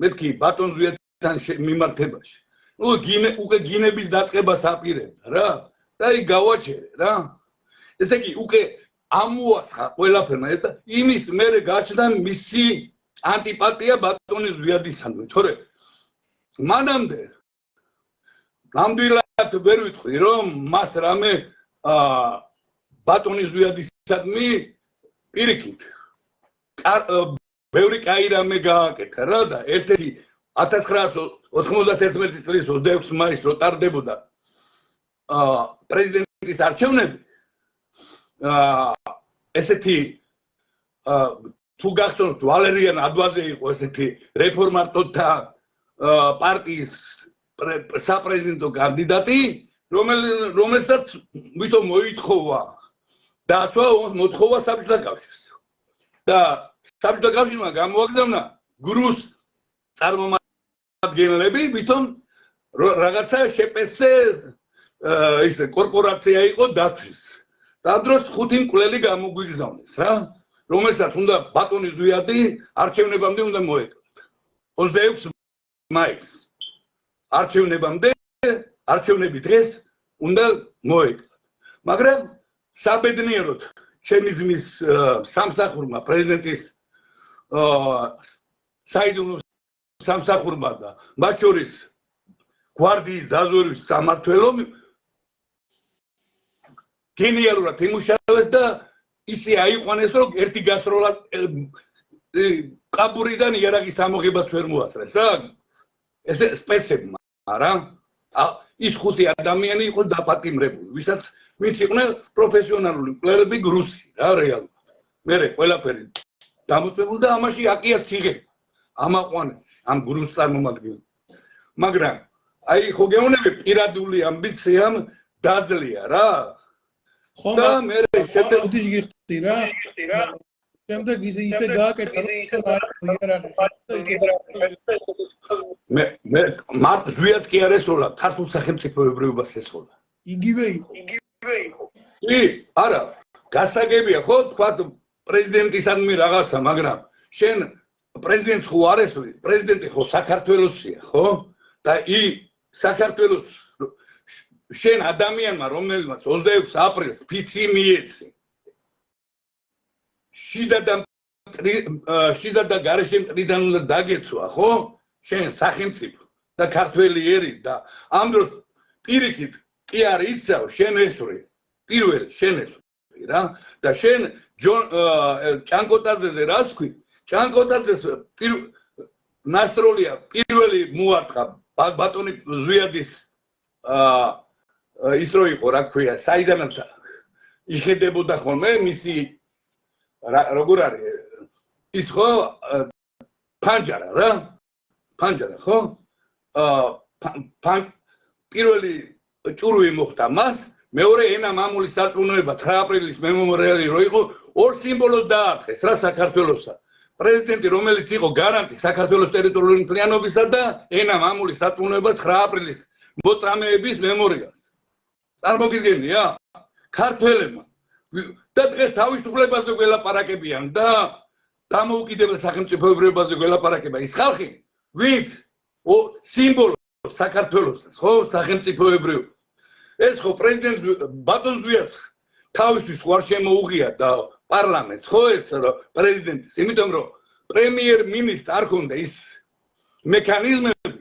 S2: მეთქი ბატონ ზვიადთან მიმართებაში უკვე გინების დაწყებას აპირებდა რა და იქ გავაჩერე რა ესე იგი უკვე ამოასხა ყველაფერმა და იმის მერე გაჩნდა მისი ანტიპათია ბატონის ზვიადისთანვე თორე მანამდე ნამდვილად ვერ ვიტყვი რომ მას რამე ბატონის ზვიადისადმი პირიქით ბევრი კაი რამე გააკეთა რა და ერთ-ერთი 1991 წლის 26 მაისს რო ტარდებოდა პრეზიდენტის არჩევნები ესეთი თუ გახსოვთ ვალერიან ადვაძე იყო ესეთი რეფორმატორთა პარტიის საპრეზიდენტო კანდიდატი რომელსაც ვითომ მოითხოვა დაცვა მოთხოვა საბჭოთა კავშირს და საბჭოთა კავშირმა გამოაგზავნა გრუს წარმომადგენლები ვითომ რაღაცა შპს ის კორპორაცია იყო დაცვის და ამ დროს 5 მკვლელი გამოგვიგზავნეს რა რომელსაც უნდა ბატონის ზვიადი არჩევნებამდე უნდა მოეკლათ 26 მაისს არჩევნებამდე არჩევნების დღეს უნდა მოეკლათ მაგრამ საბედნიეროდ ჩემი ძმის სამსახურმა პრეზიდენტის საიდუმლო სამსახურმა და მათ შორის გვარდიის დაზვერვის სამმართველომ გენიალურად იმუშავეს და ისე აიყვანეს რომ ერთი გასროლა კაბურიდან იარაღის ამოღებას ვერ მოასწრეს რა ესე სპეცებმა რა ის 5 ადამიანი იყო დაპატიმრებული ვინც იყვნენ პროფესიონალური მკვლელები გრუსი რა რეალურად მე ყველაფერი დამოწმებული და ამაში აკია ციხე ამაყვანებში ამ გრუს წარმომადგენლებს მაგრამ აი ხო გეუბნები პირადული ამბიციამ დაძლია რა
S1: ხო
S2: და მე
S1: შეტევდი გიხდი რა შემდეგ ისე გააკეთა
S2: მე მართ ზვიადს კი არ ესროლა ქართულ სახელმწიფოებრიობას ესროლა
S1: იგივე იყო
S2: კი არა გასაგებია ხო თქვა პრეზიდენტისადმი რაღაცა მაგრამ შენ პრეზიდენტს ხო არ ესწრი პრეზიდენტი ხო საქართველოსია ხო და საქართველოს შენ ადამიანმა რომელმაც 26 აპრილს ფიცი მიეცი შიდა და გარეშე მტრიდან უნდა დაგეცვა ხო შენ სახელმწიფო და ქართველი ერი და ამ დროს პირიქით კი არ იცავ შენ ესწრი პირველ შენ ესწრი რა და შენ ჭანკოტაძეზე რას ქვი ჭანკოტაძეს ნასროლია პირველი მოარტყა ბატონი ზვიადის ის რო იყო რა ქვია საიდანაც იხედებოდა ხოლმე მისი როგორ არის ის ხო პანჯარა რა პანჯარა ხო პირველი ჭურვი მოხდა მას მეორე ენა მამულის დარწმუნება 9 აპრილის მემორიალი რო იყო ორ სიმბოლოს დაარტყეს რა საქართველოსა პრეზიდენტი რომელიც იყო გარანტი საქართველოს ტერიტორიული მთლიანობისა და ენა მამულის დარწმუნება 9 აპრილის მოწამეების მემორიალს წარმოგიდგენია ქართველებმა და დღეს თავისუფლებაზე გველაპარაკებიან და დამოუკიდებელ სახელმწიფოებრიობაზე გველაპარაკება ის ხალხი ვინც სიმბოლოს საქართველოს ხო სახელმწიფოებრიობა ეს ხო პრეზიდენტ ბატონ ზვიადს თავისთვის არ შემოუღია და პარლამენტს ხო ეს პრეზიდენტის იმიტომ რომ პრემიერ მინისტრს არ ქონდა ის მექანიზმები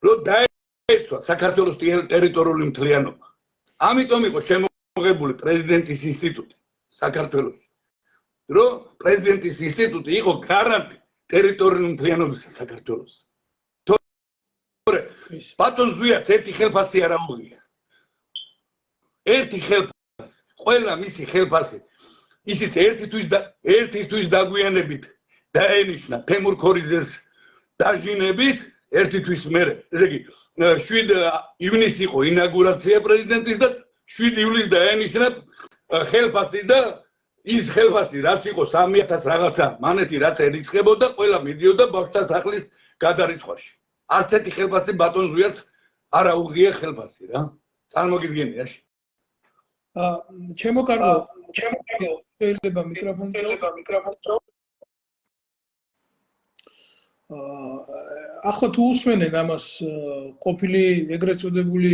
S2: რომ დაეცვა საქართველოს ტერიტორიული მთლიანობა ამიტომ იყო შემოღებული პრეზიდენტის ინსტიტუტი საქართველოში რომ პრეზიდენტის ინსტიტუტი იყო გარანტი ტერიტორიული მთლიანობისა საქართველოს. ბატონ ზვიას ერთი ხელფასი არ აუღია. ერთი ხელფასი, ყველა მისი ხელფასი ისიც ერთი თვის დაგვიანებით დაენიშნა თემურ ქორიძეს დაჟინებით ერთი თვის მერე. ესე იგი 7 ივნისს იყო ინაგურაცია პრეზიდენტის და 7 ივლისს დაენიშნა ხელფასი და ის ხელფასი რაც იყო 3000 რაღაცა მანეთი რაც ერიცხებოდა ყველა მიდიოდა ბავშვთა სახლის გადარიცხვაში. არც ერთი ხელფასი ბატონ ზვიას არ აუღია ხელფასი რა. წარმოგიდგენია?
S1: ჩემო კარგო, შეიძლება მიკროფონი ჩაუწყო. ახლა თუ უსმენენ ამას ყოფილი ეგრეთ წოდებული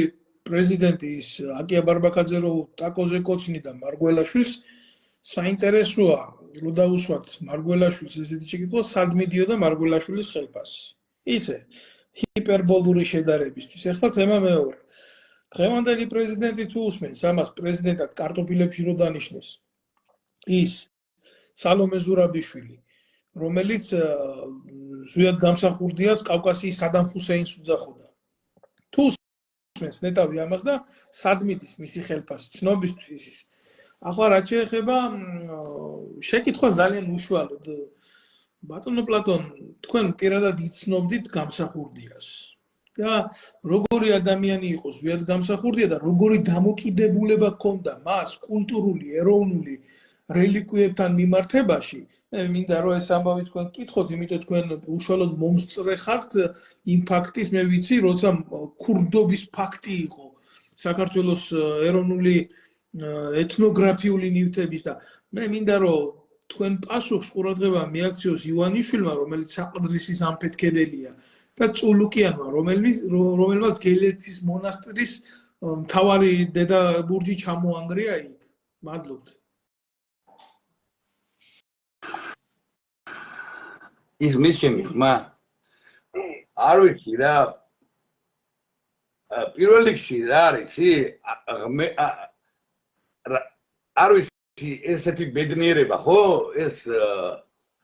S1: პრეზიდენტი ის აკია ბარბაკაძე რო ტაკოზე კოცნიდა მარგველაშვილს საინტერესოა რო დაუსვათ მარგველაშვილს ესეთი შეკითხვა სად მიდიოდა მარგველაშვილის ხელფასი ისე ჰიპერბოლური შედარებისთვის ახლა თემა მეორე დღევანდელი პრეზიდენტი თუ უსმენს ამას პრეზიდენტად კარტოფილებში რო დანიშნეს ის სალომე ზურაბიშვილი რომელიც ზუსტად გამსახურდიას კავკასიის სადამ ჰუსეინს უძახოდა თუ უსმენს ნეტავი ამას და სად მიდის მისი ხელფასი ცნობისთვის ის ახლა რაც შეეხება შეკითხვა ძალიან უშუალოდ ბატონო პლატონ თქვენ პირადად იცნობდით გამსახურდიას და როგორი ადამიანი იყო ზუსტად გამსახურდია და როგორი დამოკიდებულება ჰქონდა მას კულტურული ეროვნული რელიკვიებთან მიმართებაში მე მინდა რომ ეს ამბავი თქვენ გკითხოთ იმიტომ თქვენ უშუალოდ მომსწრე ხართ იმ ფაქტის მე ვიცი როცა ქურდობის ფაქტი იყო საქართველოს ეროვნული ეთნოგრაფიული ნივთების და მე მინდა რომ თქვენ პასუხს ყურადღება მიაქციოს ივანიშვილმა რომელიც საყდრისის ამფეთქებელია და წულუკიანმა რომელმაც გელეთის მონასტრის მთავარი დედა ბურჯი ჩამოანგრია იქ მადლობთ
S2: ის მისჩემი ხმა არ ვიცი რა პირველ რიგში რა არის მე არ ვიცი ესეთი ბედნიერება ხო ეს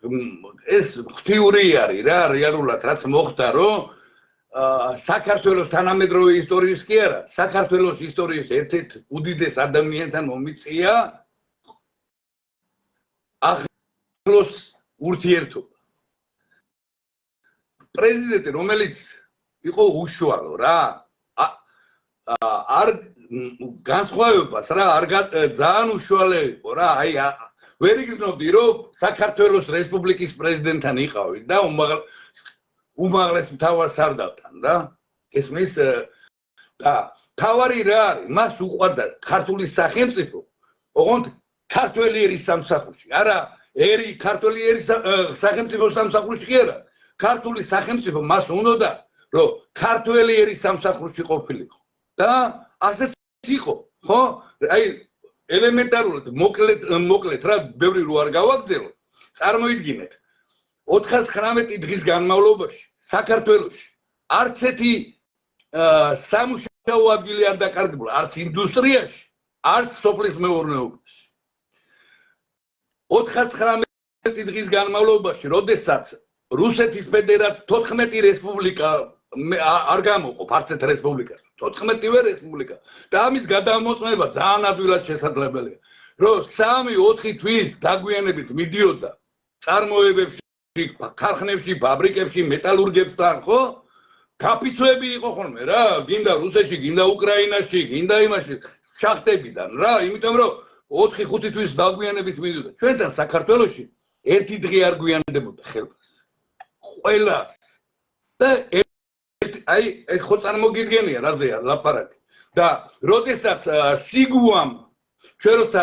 S2: ღვთიური არის რა რეალურად რაც მოხდა რომ საქართველოს თანამედროვე ისტორიის კი არა საქართველოს ისტორიის ერთ-ერთ უდიდეს ადამიანთან მომიწია ახლოს ურთიერთობა პრეზიდენტი რომელიც იყო უშუალო რა არ განსხვავებას რა არ ძალიან უშუალო იყო რა აი ვერ იგრძნობდი რომ საქართველოს რესპუბლიკის პრეზიდენტთან იყავი და უმაღლეს მთავარ სარდალთან რა ესმის და თავარი რა არის მას უყვარდა ქართული სახელმწიფო ოღონდ ქართველი ერის სამსახურში არა ერი ქართველი ერის სახელმწიფო სამსახურში კი არა ქართული სახელმწიფო მას უნდოდა რომ ქართველი ერის სამსახურში ყოფილიყო და ასეც იყო ხო აი ელემენტარულად მოკლედ რა ბევრი რო არ გავაგზავნო წარმოიდგინეთ 419 დღის განმავლობაში საქართველოში არც ერთი სამუშაო ადგილი არ დაკარგებულა არც ინდუსტრიაში არც სოფლის მეურნეობაში 419 დღის განმავლობაში როდესაც რუსეთის ფედერაცია 14 რესპუბლიკა არ გამოყოფ არცეთ რესპუბლიკას 14-ვე რესპუბლიკა და ამის გადამოწმება ძალიან ადვილად შესაძლებელია რომ 3-4 თვის დაგვიანებით მიდიოდა წარმოებებში ქარხნებში ფაბრიკებში მეტალურგებთან ხო გაფიცვები იყო ხოლმე რა გინდა რუსეთში გინდა უკრაინაში გინდა იმაში შახტებიდან რა იმიტომ რომ 4-5 თვის დაგვიანებით მიდიოდა ჩვენთან საქართველოში ერთი დღე არ გვიანდებოდა ხელფასი ყველა და აი ეს ხო წარმოგიდგენია რაზეა ლაპარაკი და როდესაც სიგუამ ჩვენ როცა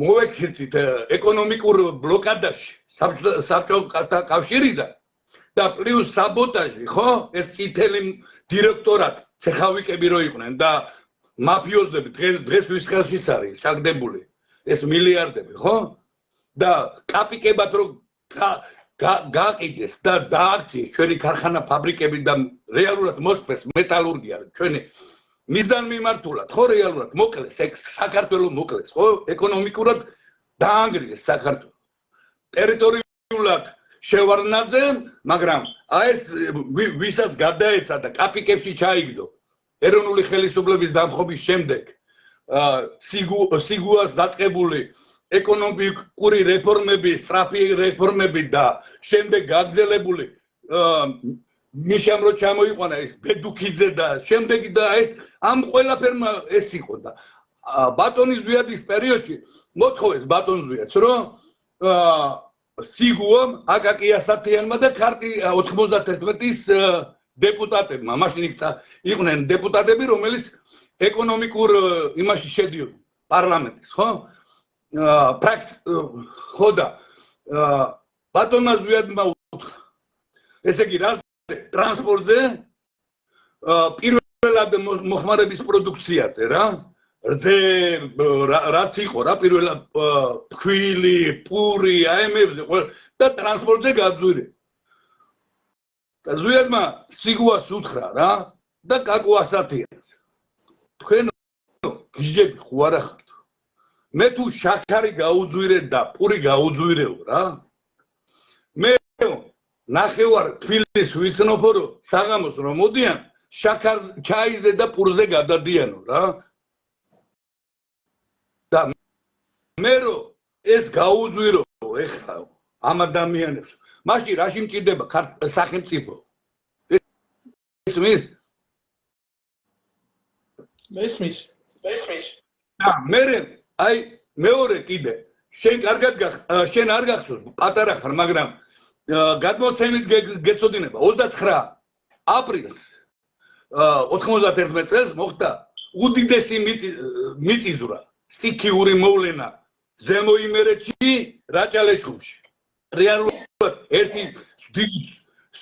S2: მოვექცეთ ეკონომიკურ ბლოკადაში საბჭოთა კავშირიდან და პლუს საბოტაჟი ხო ეს წითელი დირექტორატი ცეხავიკები რო იყვნენ და მაფიოზები დღეს ვის ხელშიც არის შაგდებული ეს მილიარდები ხო და კაპიკებად რო გაყიდეს და დააქციეს ჩვენი ქარხანა ფაბრიკები და რეალურად მოსწრეს მეტალურგია ჩვენი მიზან მიმართულად ხო რეალურად მოკლეს საქართველოს მოკლეს ხო ეკონომიკურად დაანგრიეს საქართველოს ტერიტორიულად შევარდნაძე, მაგრამ ეს ვისაც გადაეცა და კაპიკებში ჩაიგდო ეროვნული ხელისუფლების დამხობის შემდეგ სიგუას დაწყებული ეკონომიკური რეფორმები, სწრაფი რეფორმები და შემდეგ გაგრძელებული მიშამ რო ჩამოიყვანა ეს ბედუქიძე და შემდეგ და ეს ამ ყველაფერმა ეს იყო და ბატონის ზვიადის პერიოდში მოთხოვეს ბატონ ზვიადს რომ სიგუამ აკაკი ასათიანმა და ქარტი 91-ის დეპუტატებმა მაშინ იყვნენ დეპუტატები რომელიც ეკონომიკურ იმაში შედიოდნენ პარლამენტის ხო ხო და ბატონმა ზვიადმა უთხრა ესე იგი რა ტრანსპორტზე პირველად მოხმარების პროდუქციაზე რა რძე რაც იყო რა პირველად ფქვილი, პური, აემებზე და ტრანსპორტზე გაძვირე. და ზვიადმა სიგუას უთხრა რა და კაკო ასათიანს. თქვენ გიჟები ხო არა ხართ? მე თუ შაქარი გაუძვირე და პური გაუძვირეო რა. მე ნახევარ თბილისს ვიცნობო რომ საღამოს რომ მოდიან შაქარ ჩაიზე და პურზე გადადიანო რა. და მე რომ ეს გაუძვირო ეხლა ამ ადამიანებს მაშინ რაში მჭირდება სახელმწიფო ესმის და მე აი მეორე კიდე შენ არ გახსოვს პატარა ხარ მაგრამ გადმოცემით გეცოდინება 29 აპრილს 91 წელს მოხდა უდიდესი მიწისძვრა სტიქიური მოვლენა ზემო იმერეთში რაჭალეჩხუბში რეალურად ერთი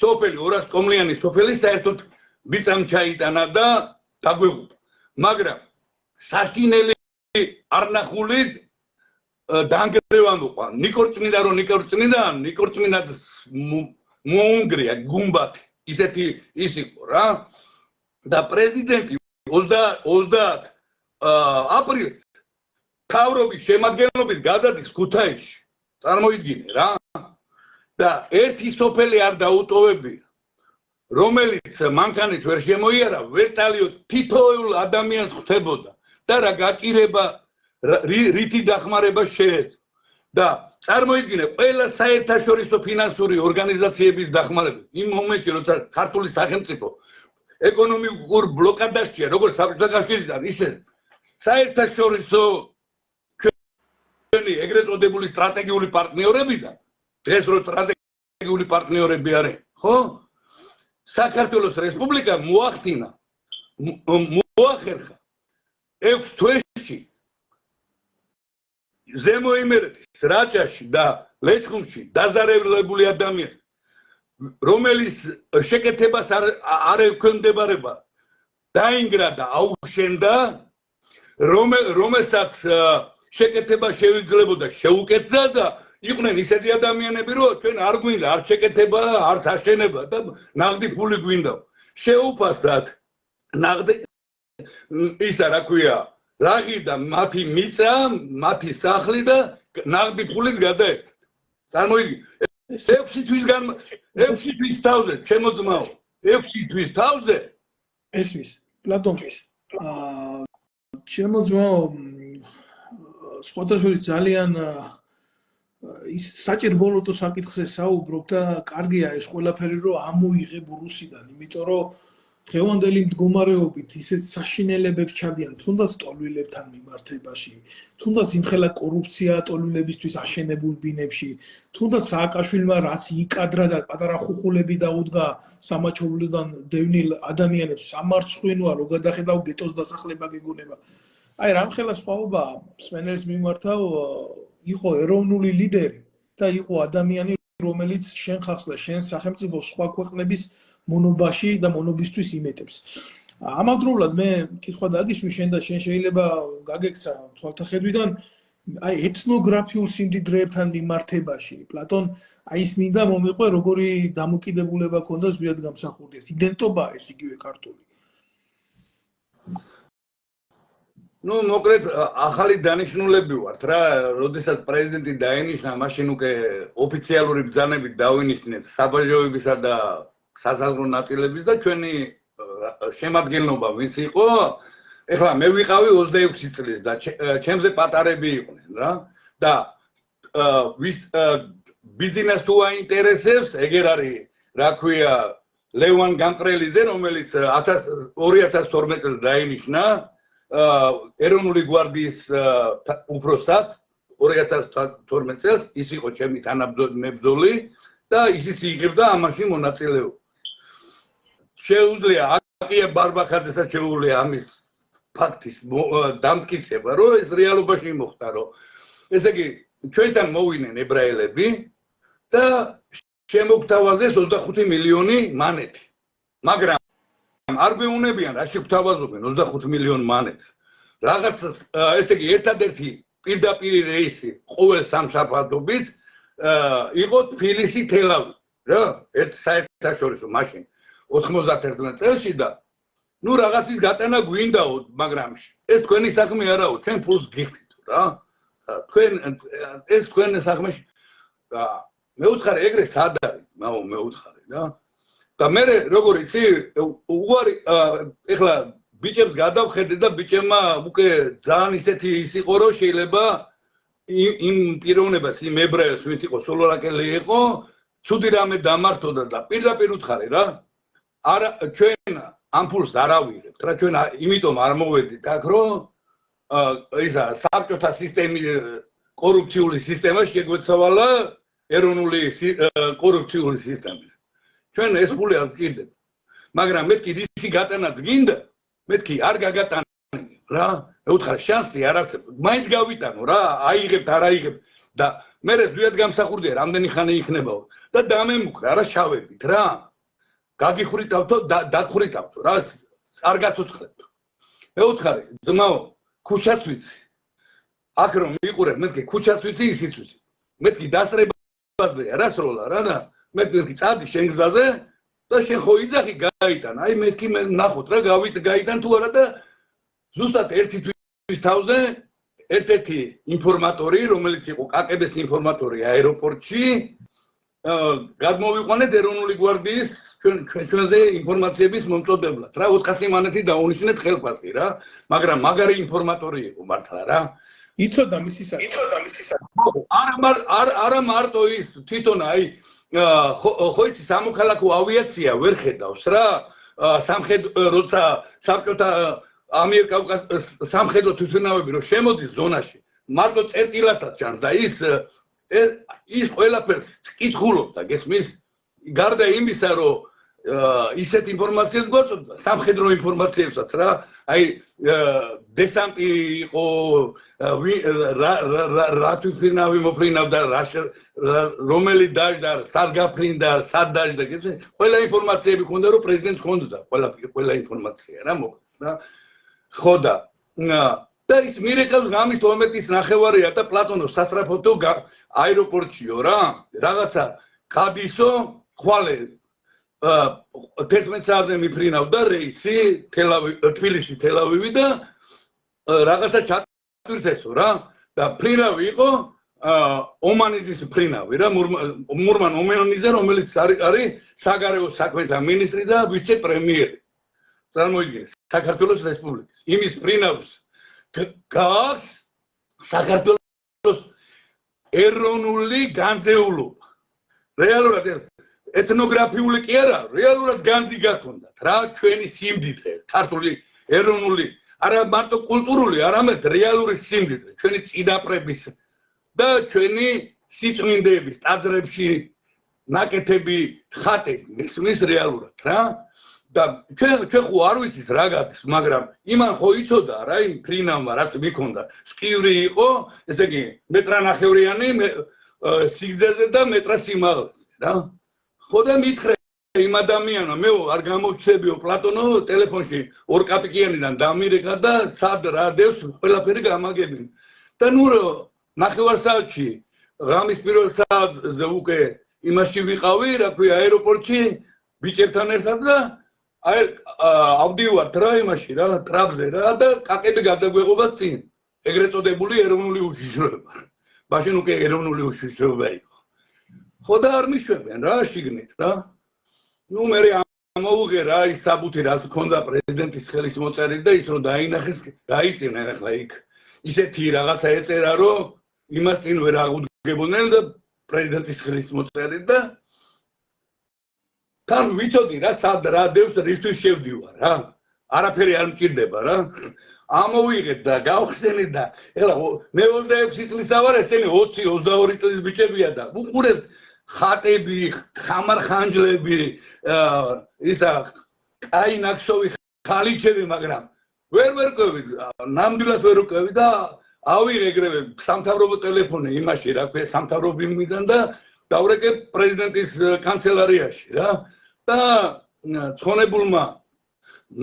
S2: სოფელი 200 კომლიანი სოფელი საერთოდ მიწამ ჩაიტანა და დაგვეღუპა მაგრამ საშინელი არნახული დაანგრევა მოყვა ნიკორწმინდა რომ ნიკორწმინდად მოუნგრია გუმბათი ისეთი ის იყო რა და პრეზიდენტი 30 აპრილს თავრობის შემადგენლობით გადადის ქუთაისში წარმოიდგინე რა და ერთი სოფელი არ დაუტოვებია რომელიც მანქანით ვერ შემოიარა ვერტალიო თითოეულ ადამიანს ხვდებოდა და რა გაჭირება რითი დახმარება შეეძლო და წარმოიდგინე ყველა საერთაშორისო ფინანსური ორგანიზაციების დახმარება იმ მომენტში როცა ქართული სახელმწიფო ეკონომიკურ ბლოკადაშია როგორც საბჭოთა კავშირიდან ისე საერთაშორისო ეგრეთ წოდებული სტრატეგიული პარტნიორებიდან დღეს რო სტრატეგიული პარტნიორები არიან ხო საქართველოს რესპუბლიკა მოახდინა მოახერხა 6 თვეში ზემო იმერეთის რაჭაში და ლეჩხუმში დაზარალებული ადამიანს რომელიც შეკეთებას არ ექვემდებარება დაინგრა და აუშენდა რომელსაც შეკეთება შეუძლებოდა შეუკეთდა და იყვნენ ისეთი ადამიანები რომ ჩვენ არ გვინდა არ შეკეთება არც აშენება და ნაღდი ფული გვინდა შეუფასდათ ნაღდი ისა რა ქვია რაღი და მათი მიწა მათი სახლი და ნაღდი ფულით გადაეცა წარმოიდგინე 6 თვის თავზე ჩემო ძმაო 6 თვის თავზე
S1: ესმის პლატონ ჩემო ძმაო სხვადასხვა ძალიან ის საჭირბოლოტო საკითხზე საუბრობ და კარგია ეს ყველაფერი რომ ამოიღებ რუსიდან იმიტომ რომ დღევანდელი მდგომარეობით ისეთ საშინელებებს ჩადიან თუნდაც ტოლვილებთან მიმართებაში თუნდაც იმხელა კორუფცია ტოლვილებისთვის აშენებულ ბინებში თუნდაც სააკაშვილმა რაც იკადრა და პატარა ხუხულები დაუდგა სამაჩოვლიდან დევნილ ადამიანებს სამარცხვინოა რო გადახედავ გეტოს დასახლება გეგონება აი რამხელა სხვაობა სპენელის მიმართავ იყო ეროვნული ლიდერი და იყო ადამიანი რომელიც შენ ხალხს და შენ სახელმწიფოს სხვა ქვეყნების მონობაში და მონობისთვის იმეტებს. ამავდროულად მე კითხვა დაგისვი შენ და შენ შეიძლება გაგექცა თვალთახედვიდან აი ეთნოგრაფიულ სიმდიდრეებთან მიმართებაში. პლატონ აი ის მინდა მომიყვე როგორი დამოკიდებულება ქონდა ზვიად გამსახურდიას. იდენტობაა ეს იგივე ქართული.
S2: ნუ მოკლედ ახალი დანიშნულები ვართ რა, როდესაც პრეზიდენტი დაენიშნა, მაშინ უკვე ოფიციალური ბრძანებით დავინიშნეთ საბაჟოებისა და საზღვაო ნაწილების და ჩვენი შემადგენლობა ვინც იყო, ეხლა მე ვიყავი 26 წლის და ჩემზე პატარები იყვნენ რა და ვის ბიზნეს თუ აინტერესებს, ეგერ არის, რა ქვია, ლევან გამყრელიძე, რომელიც 2012 წელს დაინიშნა ეროვნული გვარდიის უფროსად 2012 წელს ის იყო ჩემი თანამებრძოლი და ისიც იღებდა ამაში მონაწილეობას. შეუძლია აკია ბარბახაძესაც შეუძლია ამის ფაქტის დამტკიცება, რომ ეს რეალობაში მოხდა, რომ ესე იგი ჩვენთან მოვიდნენ ებრაელები და შემოგთავაზეს 25 მილიონი მანეთი. მაგრამ არ გვეუნებიან რაში გვთავაზობენ 25 მილიონ მანეთს. რაღაც ესე იგი ერთადერთი პირდაპირი რეისი ყოველ სამშაბათობით იყო თბილისი თელავი რა, ერთ საერთაშორისო მაშინ 91 წელს და ნუ რაღაცის გატანა გვინდაო, მაგრამ ეს თქვენი საქმე არაო, ჩვენ ფულს გიხდით რა. თქვენ ეს თქვენ საქმეში მეუთხარი ეგრე სად არის, მაო მეუთხარი რა. და მე როგორ იცი, უარი ეხლა ბიჭებს გადავხედე და ბიჭებმა უკვე ძალიან ისეთი ის იყო, რომ შეიძლება იმ პიროვნებას, იმ ებრაელს, ვინც იყო სოლოლაკელი იყო, ცუდი რამე დამართოდა და პირდაპირ უთხარი რა. არა ჩვენ ამ ფულს არ ავიღებთ რა, ჩვენ იმიტომ არ მოვედით აქ, რომ ისა საბჭოთა სისტემის კორუფციული სისტემა შეგვეცვალა ეროვნული კორუფციული სისტემით. ჩვენ ეს ფული არ გვჭირდება. მაგრამ მეთქი ისი გატანაც გინდა, მეთქი არ გაგატანე რა. მე ვუთხარ შანსი არ არსებობს. მაინც გავიტანო რა, აიღებთ, არ აიღებთ და მე ზვიად გამსახურდია რამდენი ხანი იქნებაო და დამემუქრა რა შავებით რა. გაგიხვრიტავთო და დახვრიტავთო რა, არ გაცოცხლებთ. მე ვუთხარი, ძმაო, ქუჩას ვიცი. აქ რომ მიყურებ, მეთქი ქუჩას ვიცი, ისიც ვიცი. მეთქი დასრებაზეა რა სროლა რა და მეთქი წადი შენ გზაზე და შენ ხო იძახი გაიტან. აი მეთქი მე ნახოთ რა გაიტან თუ არა და ზუსტად ერთი თვის თავზე ერთ-ერთი ინფორმატორი, რომელიც იყო კაკების ინფორმატორი აეროპორტში, გადმოვიყვანეთ ეროვნული გვარდიის ჩვენზე ინფორმაციების მომწოდებლად რა 400 მანეთი დაუნიშნეთ ხელფასი რა, მაგრამ მაგარი ინფორმატორი იყო მართლა რა.
S1: იცოდა მისი საქმე.
S2: არა მარტო ის თვითონ აი ხო იცი სამოქალაქო ავიაცია ვერ ხედავს რა, როცა საბჭოთა ამიერკავკასიის სამხედრო თვითმფრინავები რომ შემოდის ზონაში, მარტო წერტილათაც ჩანს და ის ყველაფერს კითხულობდა, გესმის? გარდა იმისა, რომ ისეთ ინფორმაციას გვაწოდა, სამხედრო ინფორმაციებსაც რა, აი დესანტი იყო, რა თვითმფრინავი მოფრინავდა, რომელი დაждდა, სად გაფრინდა, სად დაждდა, გესმის? ყველა ინფორმაციები ქონდა, რომ პრეზიდენტს ქონდა, ყველა ინფორმაცია რა მოხდა რა. ხო და ის მირეკავს ღამის 12-ის ნახევარია და პლატონო სასტრაფოთო აეროპორტშიო რა, რაღაცა გადისო, ხვალე 11 საათზე მიფრინავდა რეისი თბილისი თელავივი და რაღაცა ჩატვირთესო რა და ფრინავი იყო ომანიზის ფრინავი რა, მურმან ომანიზე, რომელიც არის საგარეო საქმეთა მინისტრი და ვიცე-პრემიერი. წარმოიდგინე, საქართველოს რესპუბლიკის იმის ფრინავს გააქვს საქართველოს ეროვნული განზეულობა. რეალურად ეთნოგრაფიული კი არა, რეალურად განძი გაქონდათ რა, ჩვენი სიმდიდრე, ქართული ეროვნული, არა მარტო კულტურული, არამედ რეალური სიმდიდრე, ჩვენი წინაპრების და ჩვენი სიწმინდეების ტაძრებში ნაკეთები, ხატები, ისმის რეალურად რა. და ჩვენ ხო არ ვიცით რა გადის, მაგრამ იმან ხო იცოდა რა იმ ფრინავმა რაც მიქონდა. სკივრი იყო, ესე იგი მეტრანახევრიანი სიგრძეზე და მეტრა სიმაღლეზე რა. ხო და მითხრე იმ ადამიანმა, მე არ გამოვჩებიო პლატონო ტელეფონში 2 კაპიკიანიდან დამირეკა და სად რა დევს ყველაფერი გამაგებინა. და ნუ ნახევარ საათში ღამის პირველ საათზე უკვე იმაში ვიყავი, რა ქვია, აეროპორტში ბიჭებთან ერთად და აი ავდივართ რა იმაში რა ტრაპზე რა და კაკები გადაგვეღობა წინ ეგრეთ წოდებული ეროვნული უშიშროება მაშინ უკვე ეროვნული უშიშროება იყო ხო და არ მიშვებენ რა შიგნით რა ნუ მე ამოუღე რა ის საბუთი რაც მქონდა პრეზიდენტის ხელის მოწერით და ის რომ დაინახეს გაიწინა ახლა იქ ისეთი რაღაცა ეწერა რომ იმას წინ ვერ აღუდგებოდნენ და პრეზიდენტის ხელის მოწერით და თან ვიცოდი რა სად რა დევს და რისთვის შევდივარ რა არაფერი არ მჭირდება რა ამოვიღეთ და გავხსენეთ და ეხლა მე 26 წლის დავარ ესენი 20-22 წლის ბიჭებია და უყურებთ ხატები ხამარ-ხანჯლები ისა კაი ნაკსოვი ხალიჩები მაგრამ ვერ ყვევით ნამდვილად ვერ ყვევით და ავიღე ეგრევე სამთავრობო ტელეფონი იმაში რა ქვია სამთავრობო ბინიდან და დავრეკე პრეზიდენტის კანცელარიაში რა და ცხონებულმა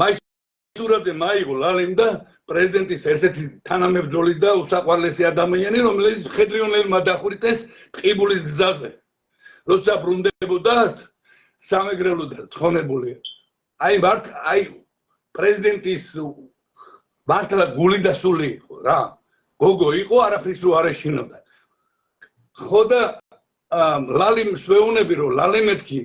S2: მაისურაძე მაიღო ლალიმ და პრეზიდენტის ერთ-ერთი თანამებრძოლი და უსაყვარლესი ადამიანი რომელიც ხედრიონელმა დახურიტეს ტყიბულის გზაზე როცა ბრუნდებოდა სამეგრელო და ცხონებული აი პრეზიდენტის მართლა გული და სული იყო რა გოგო იყო არაფრის რო არ ეშინოდა ხო და ლალიმს ვეუბნები რომ ლალე მეთქი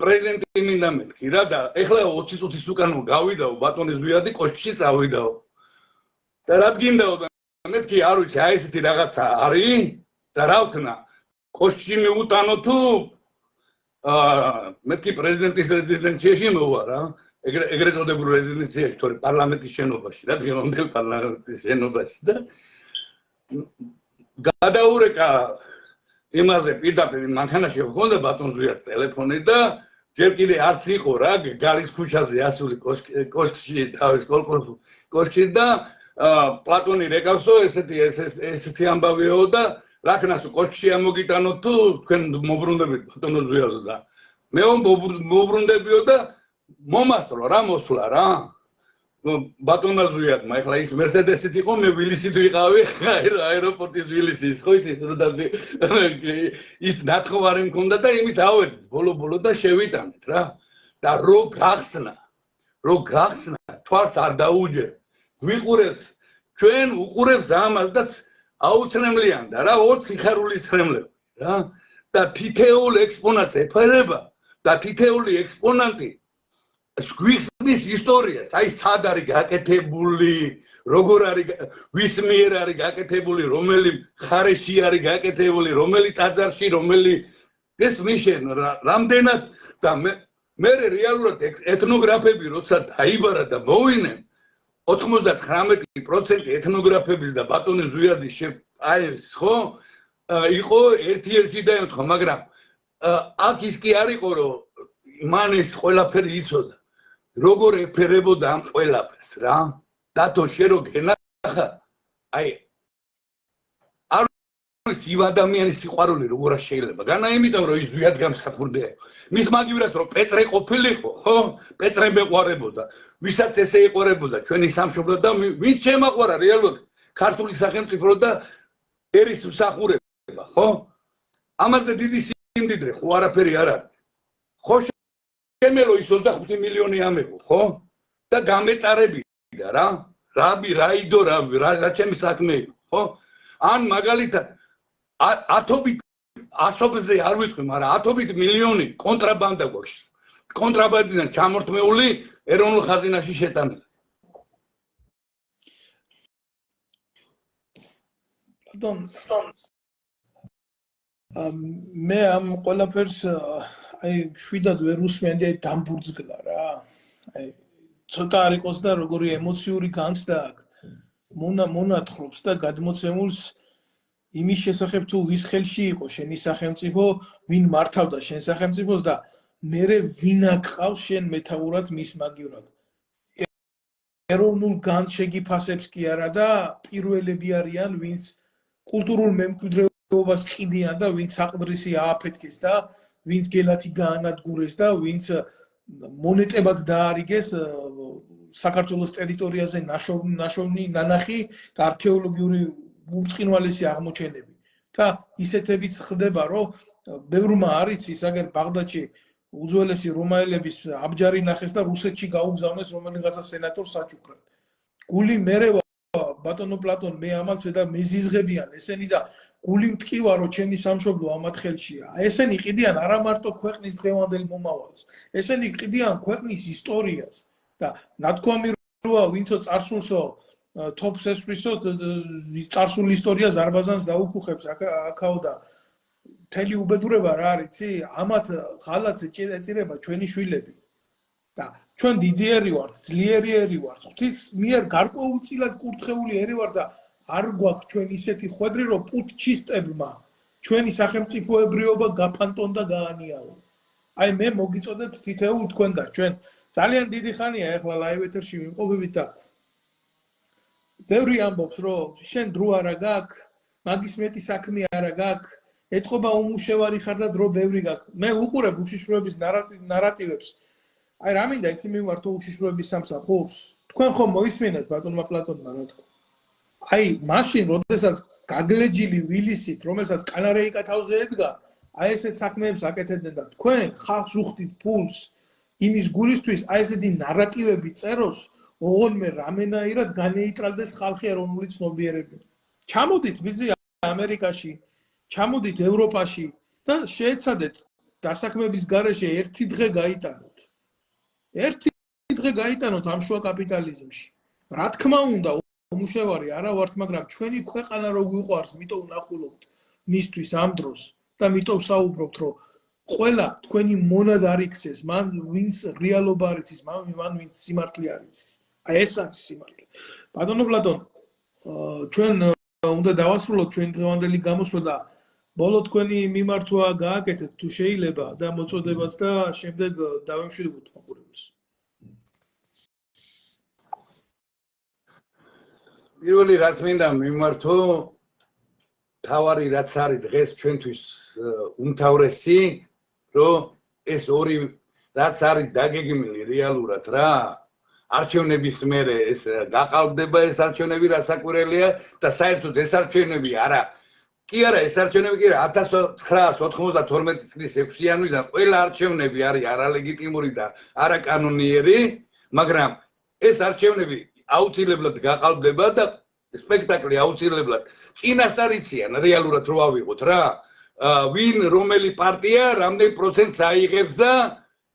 S2: პრეზიდენტი მინდა მეთქი რა და ეხლა 20 წუთის უკან გავიდაო ბატონი ზვიადი კოშკში წავიდაო და რა გინდაო და მეთქი არ ვიცი აი ესეთი რაღაცა არის და რა ვქნა კოშკში მიუტანო თუ მეთქი პრეზიდენტის რეზიდენციაში მოვა რა ეგრეთ წოდებულ რეზიდენციაში თორე პარლამენტის შენობაში რა დღევანდელ პარლამენტის შენობაში და გადაურეკა იმაზე პირდაპირ მანქანაში ჰქონდა ბატონ ზვიაძის ტელეფონი და ჯერ კიდე არც იყო რა გალის ქუჩაზე ასული კოშკში თავის კოშკში და პლატონი რეკავსო ესეთი ამბავიო და რაკნას კოშკში ამოგიტანო თუ თქვენ მობრუნდებით ბატონ ზვიაძე და მე მობრუნდებიო და მომასწრო რა მოსვლა რა ბატონმა ზვიადმა ეხლა ის მერსედესით იყო მე ვილისით ვიყავი აეროპორტის ვილისის ხო ის და ის ნათხოვარი მქონდა და იმით ავედით ბოლო და შევიტანეთ რა და რო გახსნა თვალს არ დაუჯერ ვიყურებს ჩვენ უყურებს ამას და აუცნებლიან და რა 20 სიხარულის ხრემლები რა და თითეული ექსპონატი ეფერება და თითეული ექსპონანტი გვიხსნის ისტორიას, აი სად არის გაკეთებული, როგორ არის ვის მიერ არის გაკეთებული, რომელი მხარეში არის გაკეთებული, რომელი ტაძარში, რომელი ეს მიშენ რამდენად და მე რეალურად ეთნოგრაფები როცა დაიბარა და მოვიდნენ 99% ეთნოგრაფების და ბატონი ზვიადის აი ხო იყო ერთ-ერთი და ემთხვა, მაგრამ აქ ის კი არ იყო რომ მან ეს ყველაფერი იცოდა როგორ ეფერებოდა ამ ყველაფერს რა დათო შე რო გენახა აი არ ის იმ ადამიანის სიყვარული როგორ შეიძლება განა იმიტომ რომ ის ზვიად გამსახურდა მის მაგივრად რომ პეტრე ყოფილიყო ხო პეტრე მეყვარებოდა ვისაც ესე ეყურებოდა ჩვენი სამშობლო და ვის შემაყვარა რეალურად ქართული სახელმწიფო და ერის მსახურება ხო ამაზე დიდი სიმდიდრე ხო არაფერი არ არის ხო შემელო ის 25 მილიონი ამეყო ხო და გამეტარებიდა რა რაიდო რა ჩემი საქმე იყო ხო ან მაგალითად ათობზე არ ვიტყვი მაგრამ ათობით მილიონი კონტრაბანდა გვაქვს კონტრაბანდიდან ჩამორთმეული ეროვნულ ხაზინაში შეტანილი
S1: მე ამ ყველაფერს აი შვიდად ვერ უსმენდი აი დამბურძგლა რა აი ცოტა არ იყოს და როგორი ემოციური განცდა აქვს მონათხრობს და გადმოცემულს იმის შესახებ თუ ვის ხელში იყო შენი სახელმწიფო ვინ მართავდა შენ სახელმწიფოს და მერე ვინ აკყავს შენ მეთაურად მის მაგივრად ეროვნულ განცდას შეგიფასებს კი არა და პირველები არიან ვინც კულტურულ მემკვიდრეობას ყიდიან და ვინც საყდრისი ააფეთქეს და ვინც გელათი გაანადგურეს და ვინც მონეტებად დაარიგეს საქართველოს ტერიტორიაზე ნაშოვნი ნანახი და არქეოლოგიური ურწყინვალესი აღმოჩენები და ისეთებიც ხდება რომ ბევრმა არ იცის აგერ ბაღდადში უძველესი რომაელების აბჯარი ნახეს და რუსეთში გაუგზავნეს რომელიღაცა სენატორს საჩუქრად. გული მერევა ბატონო პლატონ მე ამალს და მეზიზღებიან ესენი და გული მტკივა რომ ჩემი სამშობლო ამათ ხელშია. ესენი ყიდიან არა მარტო ქვეყნის დღევანდელ მომავალს, ესენი ყიდიან ქვეყნის ისტორიას და ნათქვამი როა ვინცო წარსულსო თოფს ესვრისო წარსულ ისტორიას ზარბაზანს დაუკუხებს აქაო და მთელი უბედურება რა არის იცი ამათ ღალატს ეწირება ჩვენი შვილები და ჩვენ დიდიერი ვართ ძლიერიერი ვართ ღვთის მიერ გარკვეულწილად კურთხეული ერი ვარ და არ გვაქვს ჩვენ ისეთი ხვედრი რომ პუტჩისტებმა ჩვენი სახელმწიფოებრიობა გაფანტონ და გაანიავონ აი მე მოგიწოდებთ თითოეულ თქვენ და ჩვენ ძალიან დიდი ხანია ახლა ლაივ ეთერში ვიმყოფებით და ბევრი ამბობს რომ შენ დრო არა გაქვს მაგის მეტი საქმე არა გაქვს ეთყობა უმუშევარი ხარ და დრო ბევრი გაქვს მე უყურებ უშიშროების ნარატივებს აი რა მინდა იცი მივმართო უშიშროების სამსახურს თქვენ ხომ მოისმენთ ბატონმა პლატონმა რა თქმა აი მაშინ როდესაც გაგლეჯილი ვილისით რომელსაც კანარეიკა თავზე ედგა აი ესეთ საქმეებს აკეთებდნენ და თქვენ ხალხს უხდით ფულს იმის გულისთვის აი ესეთი ნარატივები წეროს ოღონდ რამენაირად განეიტრალდეს ხალხი ეროვნული ცნობიერები ჩამოდით ვიცი ამერიკაში ჩამოდით ევროპაში და შეეცადეთ დასაქმების გარეშე ერთი დღე გაიტანოთ ერთი დღე გაიტანოთ ამ შუა კაპიტალიზმში რა თქმა უნდა უმუშევარი არა ვართ მაგრამ ჩვენი ქვეყანა რო გვიყვარს მიტომ ვნახულობთ მისთვის ამ დროს და მიტომ საუბრობთ რომ ყველა თქვენი მონად არ იქცეს მან ვინც რეალობა არ იცის მან ვინც სიმართლე არ იცის აი ეს არის სიმართლე ბატონო პლატონ ჩვენ უნდა დავასრულოთ ჩვენი დღევანდელი გამოსვლა და ბოლო თქვენი მიმართვა გააკეთეთ თუ შეიძლება და მოწოდებაც და შემდეგ დავემშვიდობოთ მაყურებელს
S2: პირველი რაც მინდა მიმართო თავარი რაც არის დღეს ჩვენთვის უმთავრესი რომ ეს ორი რაც არის დაგეგმილი რეალურად რა არჩევნების მერე ეს გაყალბდება ეს არჩევნები რასაკვირველია და საერთოდ ეს არჩევნები არა კი არა ეს არჩევნები კი არა 1992 წლის 6 იანვრიდან ყველა არჩევნები არის არალეგიტიმური და არაკანონიერი მაგრამ ეს არჩევნები აუცილებლად გაყალბდება და სპექტაკლი აუცილებლად წინასწარ იციან რეალურად რო ავიღოთ რა ვინ რომელი პარტია რამდენ პროცენტს აიღებს და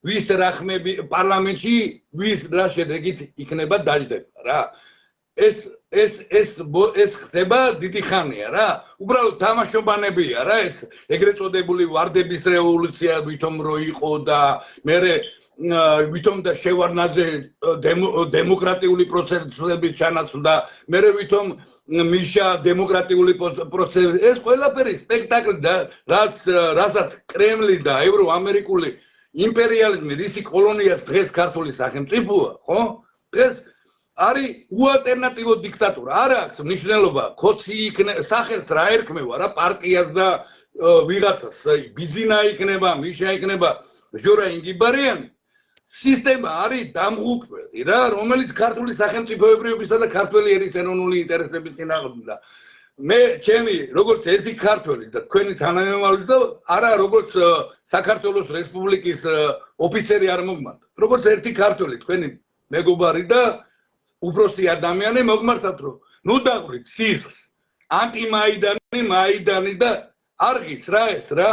S2: ვის რახმები პარლამენტში ვის რა შედეგით იქნება დაждდება რა ეს ხდება დიდი ხანია რა უბრალოდ თამაშობანებია რა ეს ეგრეთ წოდებული ვარდების რევოლუცია ვითომ რო იყო და მერე ვითომ და შევარნაძე დემოკრატიული პროცესების ჩანაცვლდა მერე ვითომ მიშა დემოკრატიული პროცესი ეს ყველაფერი სპექტაკლი და რასაც კრემლი და ევროამერიკული იმპერიალიზმი რისი კოლონიას დღეს ქართული სახელმწიფოა ხო დღეს არის უალტერნატივო დიქტატურა არ აქვს მნიშვნელობა ქოცი იქნება სახელს რა ერქმევა რა პარტიას და ვიღაცას ბიზინა იქნება მიშა იქნება ჟორა ინგიბარიანი სისტემა არის დამღუპველი რა რომელიც ქართული სახელმწიფოებრიობისა და ქართველი ერის ეროვნული ინტერესების წინააღმდეგ და მე ჩემი როგორც ერთი ქართველი და თქვენი თანამემამულე და არა როგორც საქართველოს რესპუბლიკის ოფიცერი არ მოგმართ როგორც ერთი ქართველი თქვენი მეგობარი და უფროსი ადამიანი მოგმართავთ რომ ნუ დაღვით სისხლს ანტიმაიდანი მაიდანი და არღიც რა ეს რა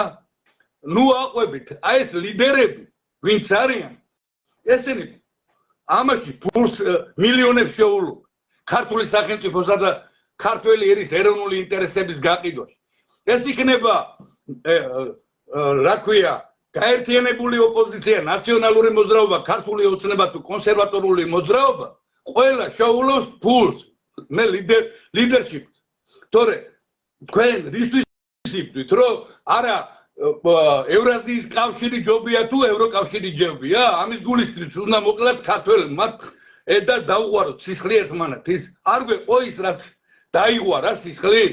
S2: ნუ აყვებით აი ეს ლიდერები ვინც არიან ესენი ამაში ფულს მილიონებს შეულობ ქართული სახელმწიფოსა და ქართველი ერის ეროვნული ინტერესების გაყიდვაში ეს იქნება რა ქვია გაერთიანებული ოპოზიცია ნაციონალური მოძრაობა ქართული ოცნება თუ კონსერვატორული მოძრაობა ყველა შეულობს ფულს მე ლიდერშიპს თორე თქვენ რისთვის იფთვით რომ არა ევრაზიის კავშირი ჯობია თუ ევროკავშირი ჯობია ამის გულისხმით უნდა მოკლათ ქართველებმა და დაუღვაროთ სისხლი ერთმანეთ ის არ გვეყო ის რაც დაიღვარა სისხლი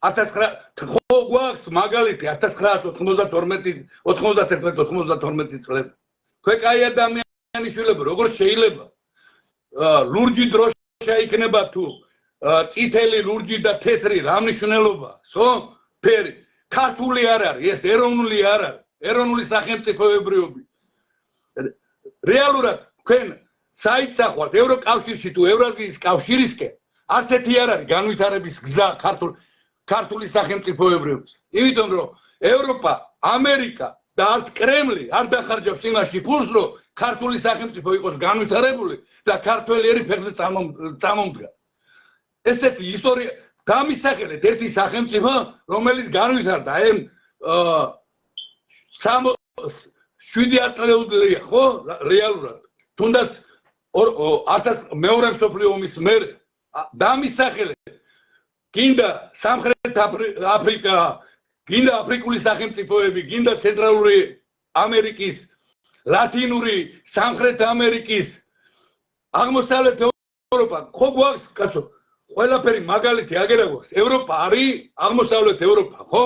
S2: 1900 ხო გვაქვს მაგალითი 1991-92 წლები თქვენ კაი ადამიანი შვილები როგორ შეიძლება ლურჯი დროშა იქნება თუ წითელი ლურჯი და თეთრი რა მნიშვნელობა ხო ფერი ქართული არ არის ეს ეროვნული არ არის ეროვნული სახელმწიფოებრიობი რეალურად თქვენ საიცახვალთ ევროკავშირში თუ ევრაზიის კავშირისკენ არც ერთი არ არის განვითარების გზა ქართული სახელმწიფოებრიობის. იმიტომ რომ ევროპა, ამერიკა და არც კრემლი არ დახარჯავს იმაში ფულს, რომ ქართული სახელმწიფო იყოს განვითარებული და ქართველი ერი ფეხზე წამომდგა. ესეთი ისტორია გამისახელეთ ერთი სახელმწიფო, რომელიც განვითარდა 7 წლეულია, ხო? რეალურად. თუნდაც მეორე მსოფლიო ომის მერე დამისახელეთ. გინდა სამხრეთ აფრიკა, გინდა აფრიკული სახელმწიფოები, გინდა ცენტრალური ამერიკის, ლათინური, სამხრეთ ამერიკის, აღმოსავლეთ ევროპა, ხო გვაქვს კაცო, ყველაფერი მაგალითი აგერა გვაქვს. ევროპა არის აღმოსავლეთ ევროპა, ხო?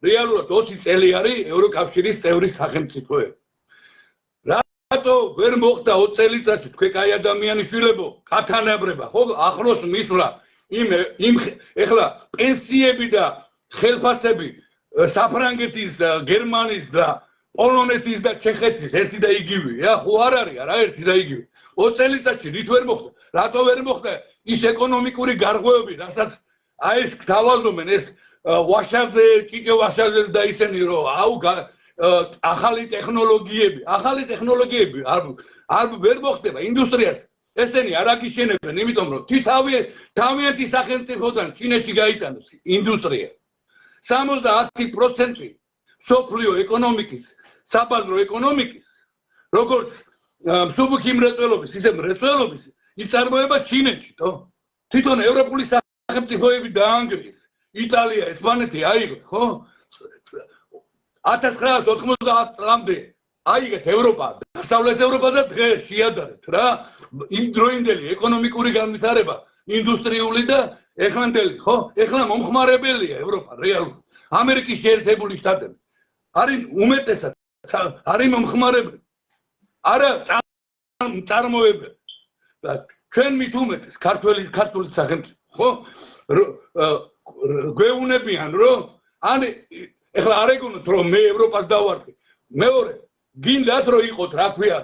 S2: რეალურად 20 წელი არის ევროკავშირის წევრი სახელმწიფოები. რატო ვერ მოხდა 20 წელიწადში თქვენ კაი ადამიანი შვილებო, გათანაბრება, ხო? ახლოს მისვლა ეხლა პენსიები და ხელფასები საფრანგეთის და გერმანიის და პოლონეთის და ჩეხეთის ერთი და იგივეა, ხო არ არის არა ერთი და იგივე. 20 წელიწადში რით ვერ მოხდა? რატო ვერ მოხდა ის ეკონომიკური გარღვევები, რასაც აი ეს გთავაზობენ ეს ვაშაზე, ჭიჭე ვაშაზე და ისენი რომ ახალი ტექნოლოგიები არ ვერ მოხდება ინდუსტრიას. ესენი არ აგიშენებენ, იმიტომ რომ თავიანთი სახელმწიფოდან ჩინეთში გაიტანოს ინდუსტრია. 70% სოფლიო ეკონომიკის, საბაზრო ეკონომიკის, როგორც მსუბუქი მრეწველობის, ისე მრეწველობის იწარმოება ჩინეთში, თო? თვითონ ევროპული სახელმწიფოები დაანგრიეს. იტალია, ესპანეთი აიღო, ხო? 1990 წლამდე აიგეთ ევროპა, დასავლეთ ევროპა და დღეს შეადარეთ რა. იმდროინდელი ეკონომიკური განვითარება, ინდუსტრიული და ეხლანდელი, ხო? ეხლა მომხმარებელია ევროპა რეალურად. ამერიკის შეერთებული შტატები არის უმეტესად არის მომხმარებელი. არა წარმოებელი. და ჩვენ მით უმეტეს ქართული სახელმწიფო, ხო? გვეუბნებიან რომ ეხლა არ ეგონოთ რომ მე ევროპას დავარდი. მეორე გინდათ რომ იყოთ, რა ქვია,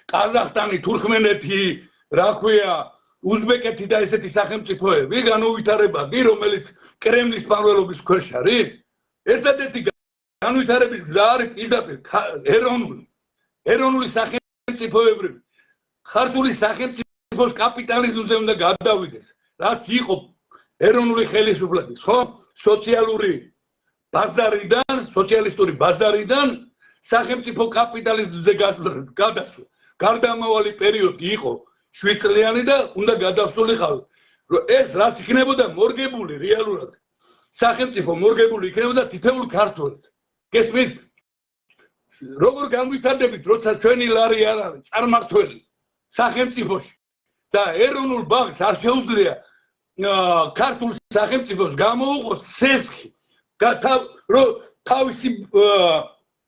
S2: ყაზახსტანი, თურქმენეთი, რა ქვია, უზბეკეთი და ესეთი სახელმწიფოები განუვითარებადი, რომელიც კრემლის პარველობის ქვეშ არის. ერთადერთი განვითარების გზა არის პირდაპირ ეროვნული სახელმწიფოებრიობა. ქართული სახელმწიფოს კაპიტალიზმზე უნდა გადავიდეს, რაც იყო ეროვნული ხელისუფლების, ხო? სოციალისტური ბაზარიდან სახელმწიფო კაპიტალიზმზე გადასვლა. გარდამავალი პერიოდი იყო 7 წლიანი და უნდა გადასულიყავი. ეს რაც იქნებოდა მორგებული რეალურად. სახელმწიფო მორგებული იქნებოდა თითოეულ ქართველს. გესმით? როგორ განვითარდებით, როცა ჩვენი ლარი არ არის წარმართველი სახელმწიფოში და ეროვნულ ბანკს არ შეუძლია ქართულ სახელმწიფოს გამოუყოს ცესხი, რომ თავისი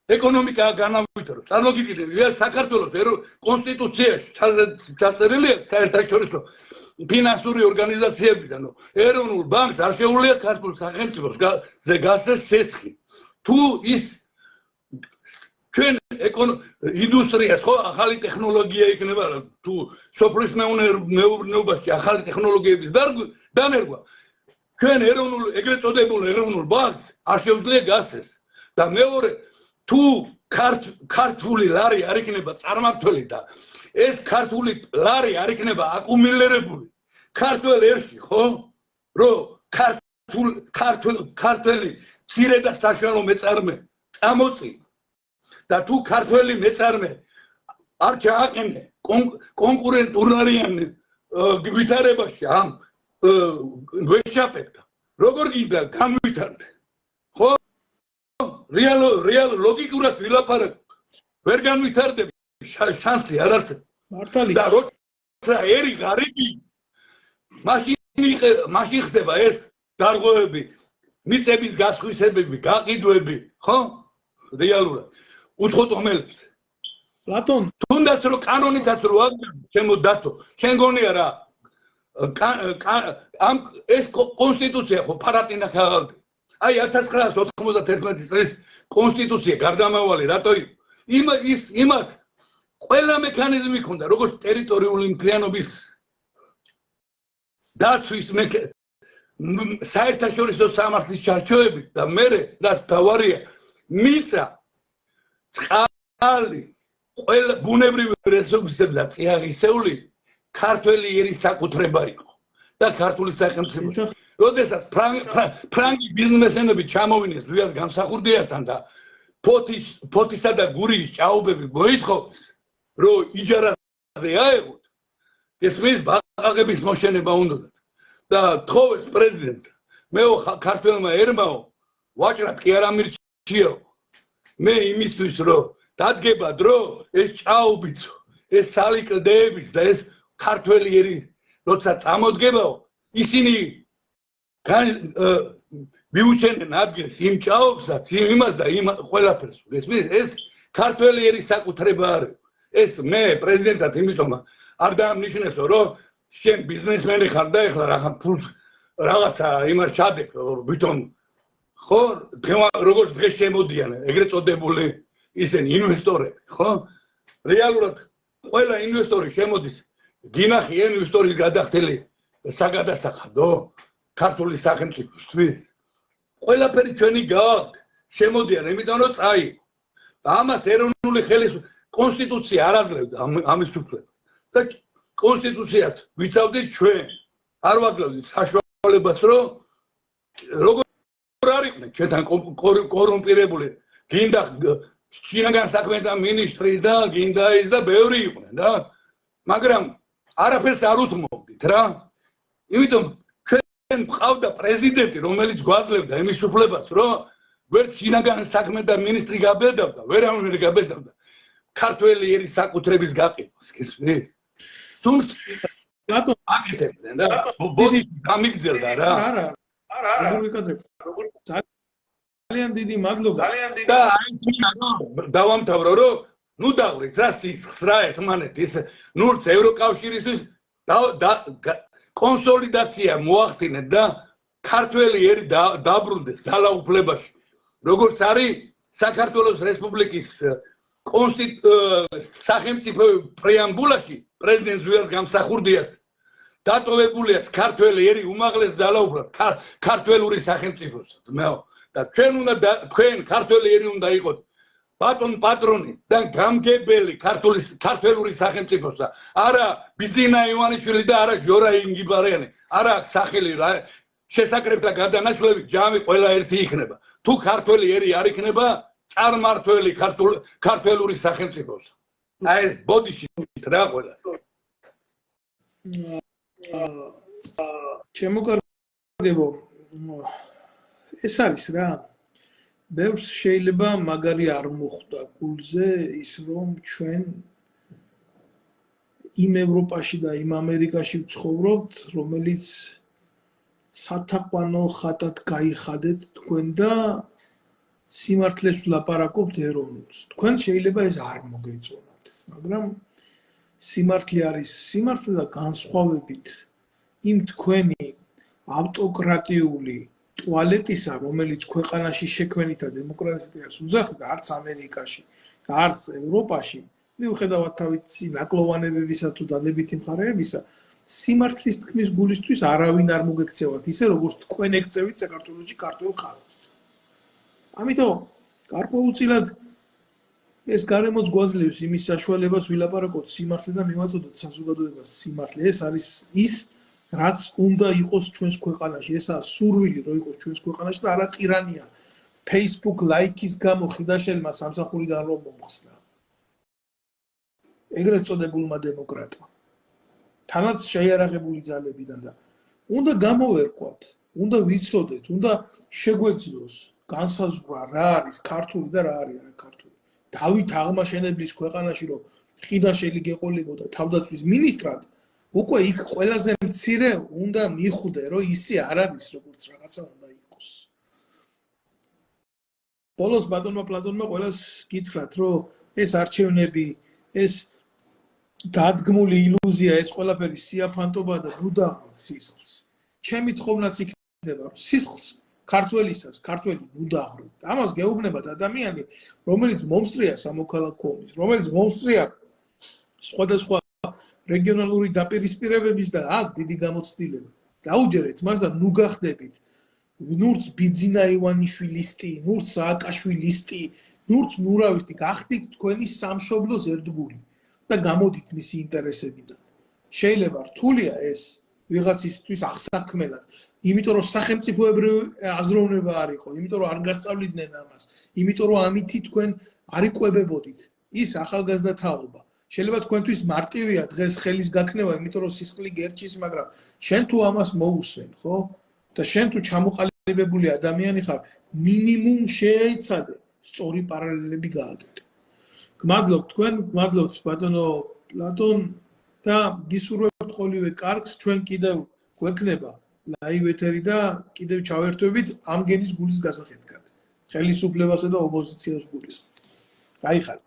S2: ეკონომიკა განავითაროს. წარმოგიდგენთ, საქართველოს კონსტიტუციაში ჩაწერილია საერთაშორისო ფინანსური ორგანიზაციებიდან, რომ ეროვნულ ბანკს არ შეუძლია ქართულ სახელმწიფოს გასცეს ცესხი. თუ ის ჩვენ ინდუსტრიას, ხო, ახალი ტექნოლოგია იქნება, თუ სოფლის მეურნეობაში ახალი ტექნოლოგიების დანერგვა, ჩვენ ეგრეთ წოდებულ ეროვნულ ბანკს არ შეუძლია გასცეს. და მეორე, თუ ქართული ლარი არ იქნება წარმართველი და ეს ქართული ლარი არ იქნება აკუმულირებული ქართულ ერში, ხო? რომ ქართველი მცირე და საშუალო მეწარმე წამოწინა და თუ ქართველი მეწარმე არ ჩააყენე კონკურენტულარიან ვითარებაში ამ ვეშაპებთან, როგორ გინდა განვითარდე? ხო? რეალ ლოგიკურად ვილაპარაკო. ვერ განვითარდები, შანსი არ არსებობს.
S1: მართალია.
S2: და როცა ერი ღარიბი მაშინ ხდება ეს დარღვევები, მიწების გასხვისებები, გაყიდვები, ხო? რეალურად. უცხო ტომელებს.
S1: ბატონ,
S2: თუნდაც რომ კანონითაც რო აღდგა, ჩემო დათო, შენ გონია რა ეს კონსტიტუცია ხო ფარატინა ხალხი. აი 1991 წლის კონსტიტუცია გარდამავალი რატო იყო? იმას ყველა მექანიზმი ქონდა, როგორც ტერიტორიული მთლიანობის დაცვის საერთაშორისო სამართლის ჩარჩოებით და მერე რაც თავარია მიწა წყალი ყველა ბუნებრივი რესურსები და წიაღისეული ქართველი ერის საკუთრება იყო და ქართული სახელმწიფო. როდესაც ფრანგი ბიზნესმენები ჩამოვიდნენ ზვიად გამსახურდიასთან და ფოთისა და გურიის ჭაობები მოითხოვეს, რომ იჯარაზე აეღოთ, ესმის ბაყაყების მოშენება უნდათ და თხოვეს პრეზიდენტს. მე ქართველმა ერმაო ვაჭრად კი არ ამირჩიო. მე იმისთვის რომ დადგება დრო ეს ჭაობიცო, ეს სალიკლდეების და ეს ქართველი ერი როცა წამოდგებაო, ისინი მიუჩენენ ადგილს იმ ჭაობსაც, იმას და იმ ყველაფერს. ეს ქართველი ერის საკუთრება არის. ეს მე პრეზიდენტად იმიტომ არ დაამნიშნებსო, რომ შენ ბიზნესმენი ხარ და ეხლა რაღაცა ფულს რაღაცა იმას ჩადებ, ვითომ ხო, როგორც დღეს შემოდიან ეგრეთ წოდებული ისინი ინვესტორები, ხო? რეალურად ყველა ინვესტორი შემოდის გინახი ინვესტორის გადახდელი საგადასახადო ქართული სახელმწიფოსთვის. ყველაფერი ჩვენი გააქვთ, შემოდიან, იმიტომ რომ წაი. ამას ეროვნული ხელისუფლება კონსტიტუცია არ აძლევდა ამის უფლებას. და კონსტიტუციას ვიცავდით ჩვენ. არ ვაძლევდით საშუალებას, რომ როგორ არ იყვნენ ჩვენთან კორუმპირებული. გინდა შინაგან საქმეთა მინისტრი და გინდა ის და ბევრი იყვნენ და მაგრამ არაფერს არ უთმობდით რა. იმიტომ ჩვენ მყავდა პრეზიდენტი, რომელიც გვაძლევდა იმის უფლებას, რომ ვერც შინაგან საქმეთა მინისტრი გაბედავდა, ვერავინ გაბედავდა ქართველი ერის საკუთრების გაყიდვას, გესმით? თუმცა რატომ აკეთებდნენ და ბოდი გამიგზელდა რა. არა,
S1: როგორ ვიკადრებ? ძალიან დიდი მადლობა.
S2: და აი დავამთავრო, რომ ნუ დავრით რა სისხლს რა ერთმანეთის, ნურც ევროკავშირისთვის კონსოლიდაცია მოახდინეთ და ქართველი ერი დაბრუნდეს ძალაუფლებაში. როგორც არის საქართველოს რესპუბლიკის სახელმწიფო პრეამბულაში პრეზიდენტ ზვიად გამსახურდიას დატოვებულია ქართველი ერი უმაღლეს ძალაუფლად ქართველური სახელმწიფოსაც. მეო და თქვენ ქართველი ერი უნდა იყოთ ბატონ პატრონი და გამგებელი ქართველური სახელმწიფოსა. არა ბიძინა ივანიშვილი და არა ჟორა ინგიბარიანი. არა აქვს სახელი რა შესაკრებთა გადანაცვლები ჯამი ყველა ერთი იქნება. თუ ქართველი ერი არ იქნება წარმართველი ქართველური სახელმწიფოსა. აი ეს ბოდიში რა ყველას.
S1: ჩემო კარგებო, ეს არის რა. ბევრს შეიძლება მაგარი არ მოხვდა გულზე ის რომ ჩვენ იმ ევროპაში და იმ ამერიკაში ვცხოვრობთ, რომელიც სათაყვანო ხატად გაიხადეთ თქვენ და სიმართლეს ვლაპარაკობთ ეროვნულს. თქვენ შეიძლება ეს არ მოგეწონათ, მაგრამ სიმართლე არის სიმართლე და განსხვავებით იმ თქვენი ავტოკრატიული ტუალეტისა, რომელიც ქვეყანაში შექმნითა დემოკრატიას უძახდა, არც ამერიკაში და არც ევროპაში, მიუხედავად თავისი ნაკლოვანებებისა თუ დადებითი მხარეებისა, სიმართლის თქმის გულისთვის არავინ არ მოგექცევათ, ისე როგორც თქვენ ეკცევით საქართველოში ქართულ ხალხს. ამიტომ გარკვეულწილად ეს გარემოც გვაძლევს იმის საშუალებას ვილაპარაკოთ სიმართლე და მივაწოდოთ საზოგადოებას სიმართლე. ეს არის ის რაც უნდა იყოს ჩვენს ქვეყანაში. ესაა სურვილი რომ იყოს ჩვენს ქვეყანაში და არა ტირანია. Facebook ლაიქის გამო ხიდაშელმა სამსახურიდან რომ მომხსნა. ეგრეთ წოდებულმა დემოკრატმა. თანაც შეიარაღებული ძალებიდან და უნდა გამოვერკვათ, უნდა ვიცოდეთ, უნდა შეგვეძლოს განსაზღვრა რა არის ქართული და რა არის არა ქართული. დავით აღმაშენებლის ქვეყანაში რომ ხიდაშელი გეყოლებოდა თავდაცვის მინისტრად, უკვე იქ ყველაზე მცირე უნდა მიხვდე, რომ ისე არ არის, როგორც რაღაცა უნდა იყოს. ბოლოს ბატონმა პლატონმა ყველას გითხრათ, რომ ეს არჩევნები, ეს დადგმული ილუზია, ეს ყველაფერი სიაფანტობა და ნუ დავრით სისხლს. ჩემი თხოვნაც იქნება, რომ სისხლს ქართველისას, ქართველი ნუ დავრით. ამას გეუბნებათ ადამიანი, რომელიც მომსწრია სამოქალაქო ომის, რომელიც მომსწრია სხვადასხვა რეგიონალური დაპირისპირებების და აქ დიდი გამოცდილება. დაუჯერეთ მას და ნუ გახდებით. ნურც ბიძინა ივანიშვილისტი, ნურც სააკაშვილისტი, ნურც ნურავისტი, გახდით თქვენი სამშობლოს ერთგული და გამოდით მისი ინტერესებიდან. შეიძლება რთულია ეს ვიღაცისთვის აღსაქმელად, იმიტომ რომ სახელმწიფოებრივი აზროვნება არ იყო, იმიტომ რომ არ გასწავლიდნენ ამას, იმიტომ რომ ამითი თქვენ არ იკვებებოდით. ის ახალგაზრდა თაობა. შეიძლება თქვენთვის მარტივია დღეს ხელის გაქნევა, იმიტომ რომ სისხლი გერჩის, მაგრამ შენ თუ ამას მოусვენ, ხო? და შენ თუ ჩამოყალიბებული ადამიანი ხარ, მინიმუმ შეეცადე სწორი პარალელები გააკეთო. გმადლობთ თქვენ, გმადლობთ ბატონო პლატონ და გისურვებთ ყოველივე კარგს, ჩვენ კიდევ გვექნება ლაივ ეთერი და კიდევ ჩავერთვებით ამ გენის გულის გასახეთქად. ხელისუფლებასა და ოპოზიციას გულისხმობ. გაიხარეთ.